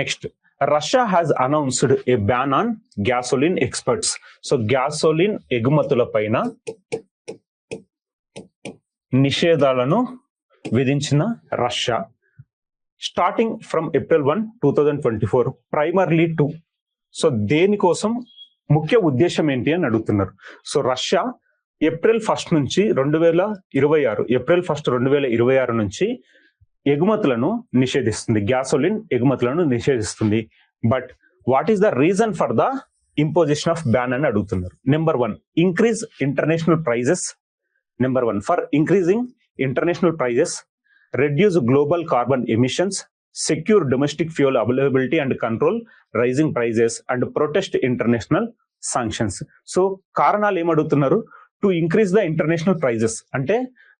Next, Russia has announced a ban on gasoline exports. So gasoline ఎగుమతుల పైన నిషేధాలను విధించిన Russia starting from April 1, 2024 primarily to. So దేనికోసం? ముఖ్య ఉద్దేశం ఏంటి అని అడుగుతున్నారు. సో రష్యా ఏప్రిల్ 1 నుంచి 2026, ఏప్రిల్ 1, 2026 నుంచి ఎగుమతులను నిషేధిస్తుంది, గ్యాసోలిన్ ఎగుమతులను నిషేధిస్తుంది. But what is the reason for the imposition of ban అని అడుగుతున్నారు. Number 1, increase international prices. Number 1, for increasing international prices, reduce global carbon emissions, secure domestic fuel availability and control rising prices, and protest international sanctions. So కారణాలు ఏమడుగుతున్నారు? To increase the international prices అంటే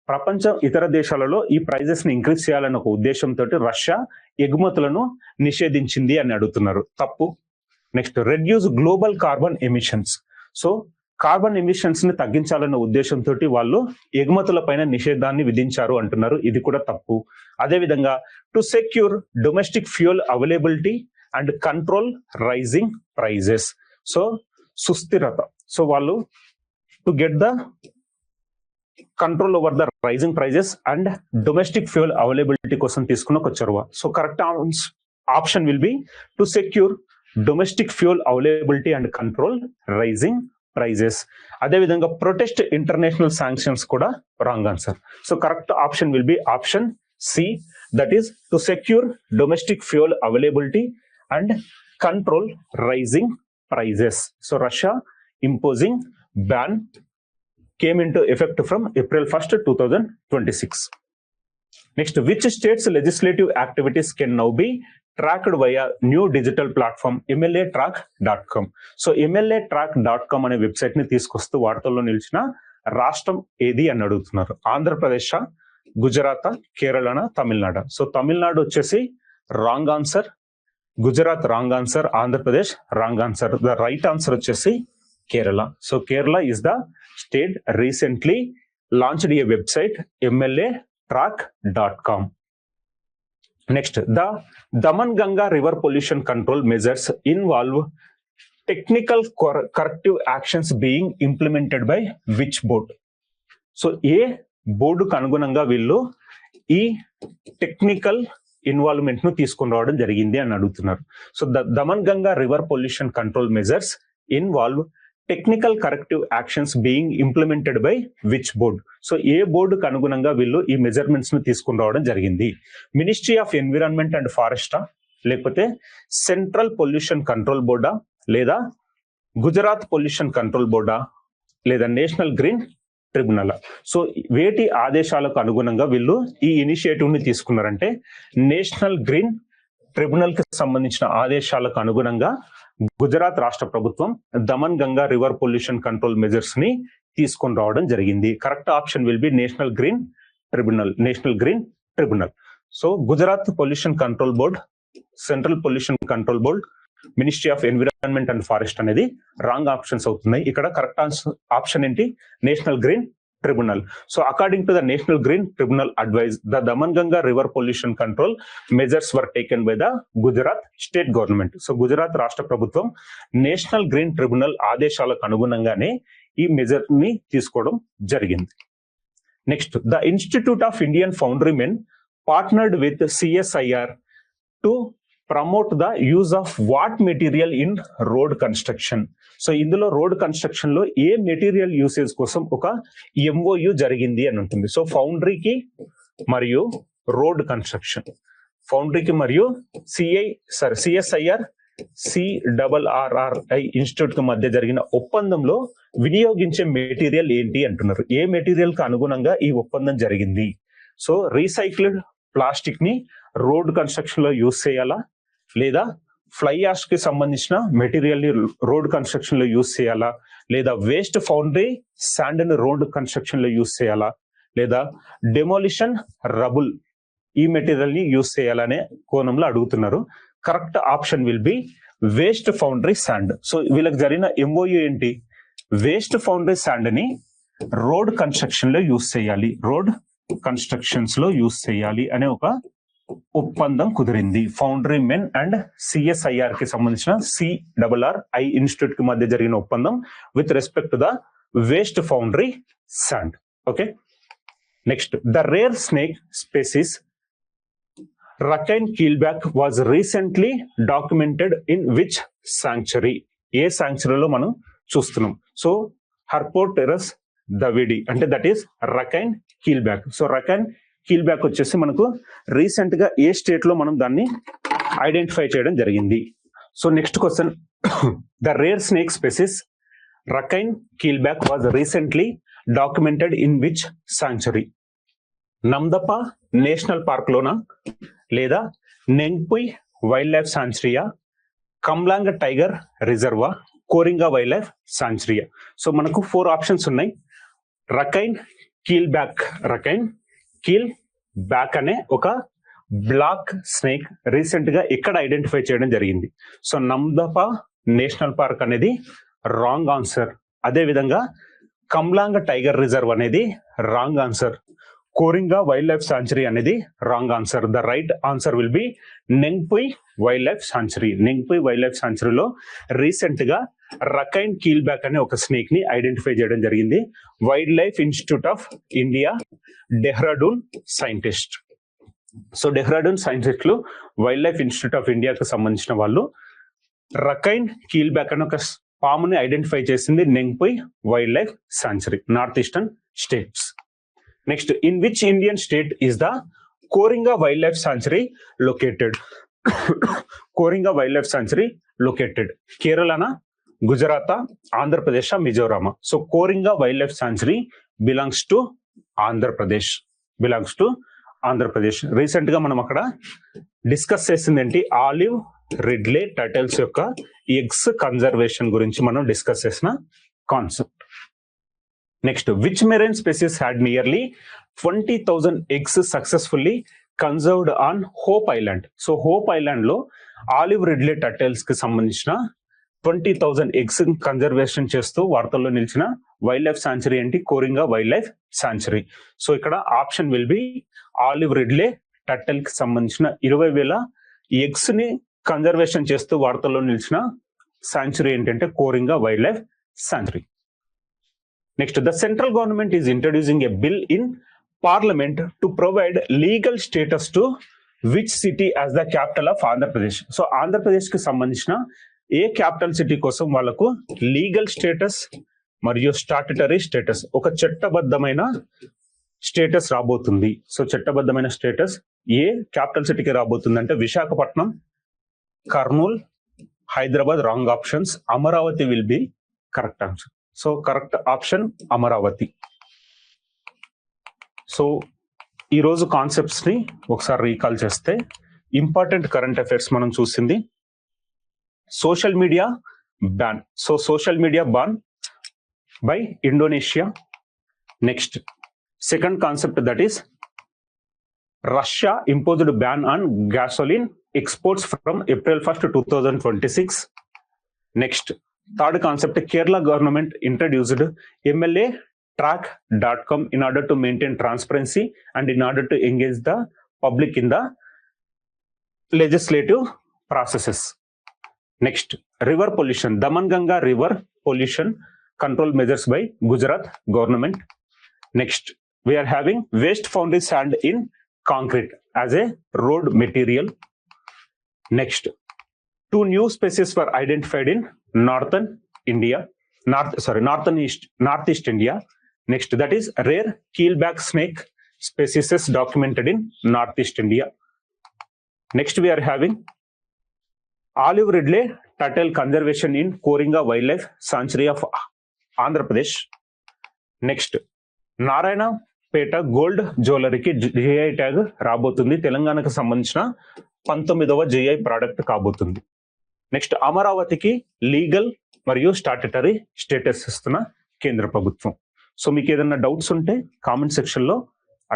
ప్రపంచం ఇతర దేశాలలో ఈ prices ని increase చేయాలన్న ఒక ఉద్దేశంతో రష్యా ఎగుమతులను నిషేధించింది అని అడుగుతున్నారు. తప్పు. Next, reduce global carbon emissions. So carbon emissions ని తగ్గించాలన్న ఉద్దేశంతో వాళ్ళు ఎగుమతుల పైన నిషేధాన్ని విధించారు అంటున్నారు. ఇది కూడా తప్పు. అదేవిధంగా to secure domestic fuel availability and control rising prices. So సుస్థిరత, సో వాళ్ళు to get the control over the rising prices and domestic fuel availability కోసం తీసుకున్న ఒక చొరవ. So correct option will be to secure domestic fuel availability and control rising prices. అదేవిధంగా protest international sanctions కూడా wrong answer. So correct option will be option C, that is to secure domestic fuel availability and control rising prices. So Russia imposing ban came into effect from April 1, 2026. Next, which states legislative activities can now be tracked via new digital platform MLAtrack.com? So MLAtrack.com అనే website ని తీసుకొస్తూ వార్తల్లో నిలిచిన రాష్ట్రం ఏది అని అడుగుతున్నారు. Andhra Pradesh, Gujarat, Kerala, Tamil Nadu. So Tamil Nadu వచ్చేసి wrong answer, Gujarat wrong answer, Andhra Pradesh wrong answer. The right answer వచ్చేసి Kerala. So Kerala is the state recently launched a website MLAtrack.com. Next, the Daman-Ganga river pollution control measures involve technical corrective actions being implemented by which board? So ఏ బోర్డుకు అనుగుణంగా వీళ్ళు ఈ technical involvement ను తీసుకొని రావడం జరిగింది అని అడుగుతున్నారు. So the Daman Ganga river pollution control measures involve technical corrective actions being implemented by which board? So ఏ బోర్డుకు అనుగుణంగా వీళ్ళు ఈ మెజర్మెంట్స్ ను తీసుకుని రావడం జరిగింది? మినిస్ట్రీ ఆఫ్ ఎన్విరాన్మెంట్ అండ్ ఫారెస్టా, లేకపోతే సెంట్రల్ పొల్యూషన్ కంట్రోల్ బోర్డా, లేదా గుజరాత్ పొల్యూషన్ కంట్రోల్ బోర్డా, లేదా నేషనల్ గ్రీన్ ట్రిబ్యునల్? సో వేటి ఆదేశాలకు అనుగుణంగా వీళ్ళు ఈ ఇనిషియేటివ్ ని తీసుకున్నారంటే నేషనల్ గ్రీన్ ట్రిబ్యునల్ కి సంబంధించిన ఆదేశాలకు అనుగుణంగా గుజరాత్ రాష్ట్ర ప్రభుత్వం Daman Ganga river pollution control measures ని తీసుకొని రావడం జరిగింది. Correct option will B national green tribunal, national green tribunal. So Gujarat pollution control board, central pollution control board, ministry of environment and forest అనేది రాంగ్ ఆప్షన్స్ అవుతున్నాయి. ఇక్కడ కరెక్ట్ ఆప్షన్ ఏంటి? National green Tribunal. So according to the National Green Tribunal advice, the Damanganga river pollution control measures were taken by the Gujarat state government. So Gujarat రాష్ట్ర ప్రభుత్వం national green tribunal ఆదేశాలకు అనుగుణంగానే ఈ measure ని తీసుకోవడం జరిగింది. Next, the institute of Indian foundry men partnered with CSIR to promote the use of what material in road construction. So ఇందులో road construction లో ఏ మెటీరియల్ యూసేజ్ కోసం ఒక MOU జరిగింది అని ఉంటుంది. సో ఫౌండరీకి మరియు రోడ్ కన్స్ట్రక్షన్, ఫౌండరీకి మరియు CSIR CRRI ఇన్స్టిట్యూట్ కి మధ్య జరిగిన ఒప్పందంలో వినియోగించే మెటీరియల్ ఏంటి అంటున్నారు. ఏ మెటీరియల్ కి అనుగుణంగా ఈ ఒప్పందం జరిగింది? సో రీసైక్ల్డ్ ప్లాస్టిక్ ని రోడ్ కన్స్ట్రక్షన్ లో యూజ్ చేయాలా, లేదా ఫ్లై యాష్ కి సంబంధించిన మెటీరియల్ ని రోడ్ కన్స్ట్రక్షన్ లో యూజ్ చేయాలా, లేదా వేస్ట్ ఫౌండరీ శాండ్ ని రోడ్ కన్స్ట్రక్షన్ లో యూజ్ చేయాలా, లేదా డెమోలిషన్ రబుల్ ఈ మెటీరియల్ ని యూజ్ చేయాలనే కోణంలో అడుగుతున్నారు. Correct option will B waste foundry sand. So వీళ్ళకి జరిగిన MOU ఏంటి? వేస్ట్ ఫౌండరీ శాండ్ ని రోడ్ కన్స్ట్రక్షన్ లో యూజ్ చేయాలి, రోడ్ కన్స్ట్రక్షన్స్ లో యూజ్ చేయాలి అనే ఒక ఒప్పందం కుదిరింది. ఫౌండరీ మెన్ అండ్ CSIR కి సంబంధించిన CRRI ఇన్స్టిట్యూట్ కి మధ్య జరిగిన ఒప్పందం with respect to the waste foundry sand. Okay, next, the rare snake species Rakhine keelback was recently documented in which sanctuary? ఏ సాంక్చురీలో మనం చూస్తున్నాం? సో హర్పోటెరస్ దవిడి అంటే that is Rakhine keelback. So Rakhine keelback వచ్చేసి మనకు రీసెంట్ గా ఏ స్టేట్ లో మనం దాన్ని ఐడెంటిఫై చేయడం జరిగింది? So next question, the rare snake species Rakhine keelback was recently documented in which sanctuary? Namdapha national park లోనా, లేదా నెంగ్పుయ్ వైల్డ్ లైఫ్ సాంక్చురీయా, కమ్లాంగ్ టైగర్ రిజర్వా, కోరింగా వైల్డ్ లైఫ్ సాంక్చురీయా? సో మనకు 4 ఆప్షన్స్ ఉన్నాయి. రకైన్ కీల్బ్యాక్, రకైన్ కీల్ బ్యాక్ అనే ఒక బ్లాక్ స్నేక్ రీసెంట్ గా ఎక్కడ ఐడెంటిఫై చేయడం జరిగింది? సో నమ్దపా నేషనల్ పార్క్ అనేది రాంగ్ ఆన్సర్. అదే విధంగా కమ్లాంగ్ టైగర్ రిజర్వ్ అనేది wrong answer. Coringa wildlife sanctuary అనేది wrong answer. The right answer will be Ngengpui wildlife sanctuary. Ngengpui wildlife సాంక్చురీలో రీసెంట్ గా రకైన్ కీల్బ్యాక్ అనే ఒక స్నేక్ ని ఐడెంటిఫై చేయడం జరిగింది. Wild life institute of India Dehradun scientist. So Dehradun సైంటిస్టులు వైల్డ్ లైఫ్ ఇన్స్టిట్యూట్ ఆఫ్ ఇండియాకి సంబంధించిన వాళ్ళు రకైన్ కీల్బ్యాక్ అనే ఒక పాముని ఐడెంటిఫై చేసింది Ngengpui wildlife sanctuary, north eastern states. Next, in which Indian state is the Coringa wildlife sanctuary located? Coringa wildlife sanctuary located కేరళనా, గుజరాతా, ఆంధ్రప్రదేశ్, మిజోరామా? So Coringa wildlife sanctuary belongs to Andhra Pradesh, belongs to Andhra Pradesh. Recent గా మనం అక్కడ discuss చేసింది ఏంటి? Olive ridley turtles యొక్క eggs conservation గురించి మనం డిస్కస్ చేసిన concept. Next, which marine species had nearly 20,000 eggs successfully conserved on hope island? So hope island లో ఆలివ్ రిడ్లే టర్టిల్స్ కి సంబంధించిన 20,000 eggs కన్జర్వేషన్ చేస్తూ వార్తల్లో నిలిచిన వైల్డ్ లైఫ్ సాంక్చురీ ఏంటి? Coringa wildlife sanctuary. So ఇక్కడ option will be olive ridley turtle కి సంబంధించిన 20,000 eggs ని కన్జర్వేషన్ చేస్తూ వార్తల్లో నిలిచిన సాంక్చురీ ఏంటంటే Coringa wildlife sanctuary. Next, the central government is introducing a bill in parliament to provide legal status to which city as the capital of Andhra Pradesh? So Andhra Pradesh కి సంబంధించిన ఏ capital city కోసం వాళ్ళకు లీగల్ స్టేటస్ మరియు statutory status, ఒక చట్టబద్ధమైన status రాబోతుంది. So చట్టబద్ధమైన status ఏ capital సిటీకి రాబోతుంది అంటే Visakhapatnam, Kurnool, Hyderabad wrong options. Amaravati will be correct answer. So correct option Amaravati. So ఈరోజు కాన్సెప్ట్స్ ని ఒకసారి రీకాల్ చేస్తే, ఇంపార్టెంట్ కరెంట్ అఫైర్స్ మనం చూసింది. Social media ban. So social media ban by Indonesia. Next, second concept that is Russia imposed a ban on gasoline exports from April 1st, 2026. Next, third concept, Kerala government introduced MLA track.com in order to maintain transparency and in order to engage the public in the legislative processes. Next, river pollution. Damanganga river pollution control measures by Gujarat government. Next, we are having waste found in sand in concrete as a road material. Next, 2 new species were identified in northeast India. Next, that is rare keelback snake species documented in northeast India. Next, we are having olive ridley turtle conservation in Koringa Wildlife Sanctuary of Andhra Pradesh. Next, Narayanpet gold జ్యువెలరీకి GI tag రాబోతుంది. తెలంగాణకు సంబంధించిన 19వ GI product కాబోతుంది. Next, అమరావతికి legal మరియు statutory status ఇస్తున్న కేంద్ర ప్రభుత్వం. సో మీకు ఏదైనా డౌట్స్ ఉంటే కామెంట్ సెక్షన్ లో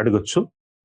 అడగొచ్చు.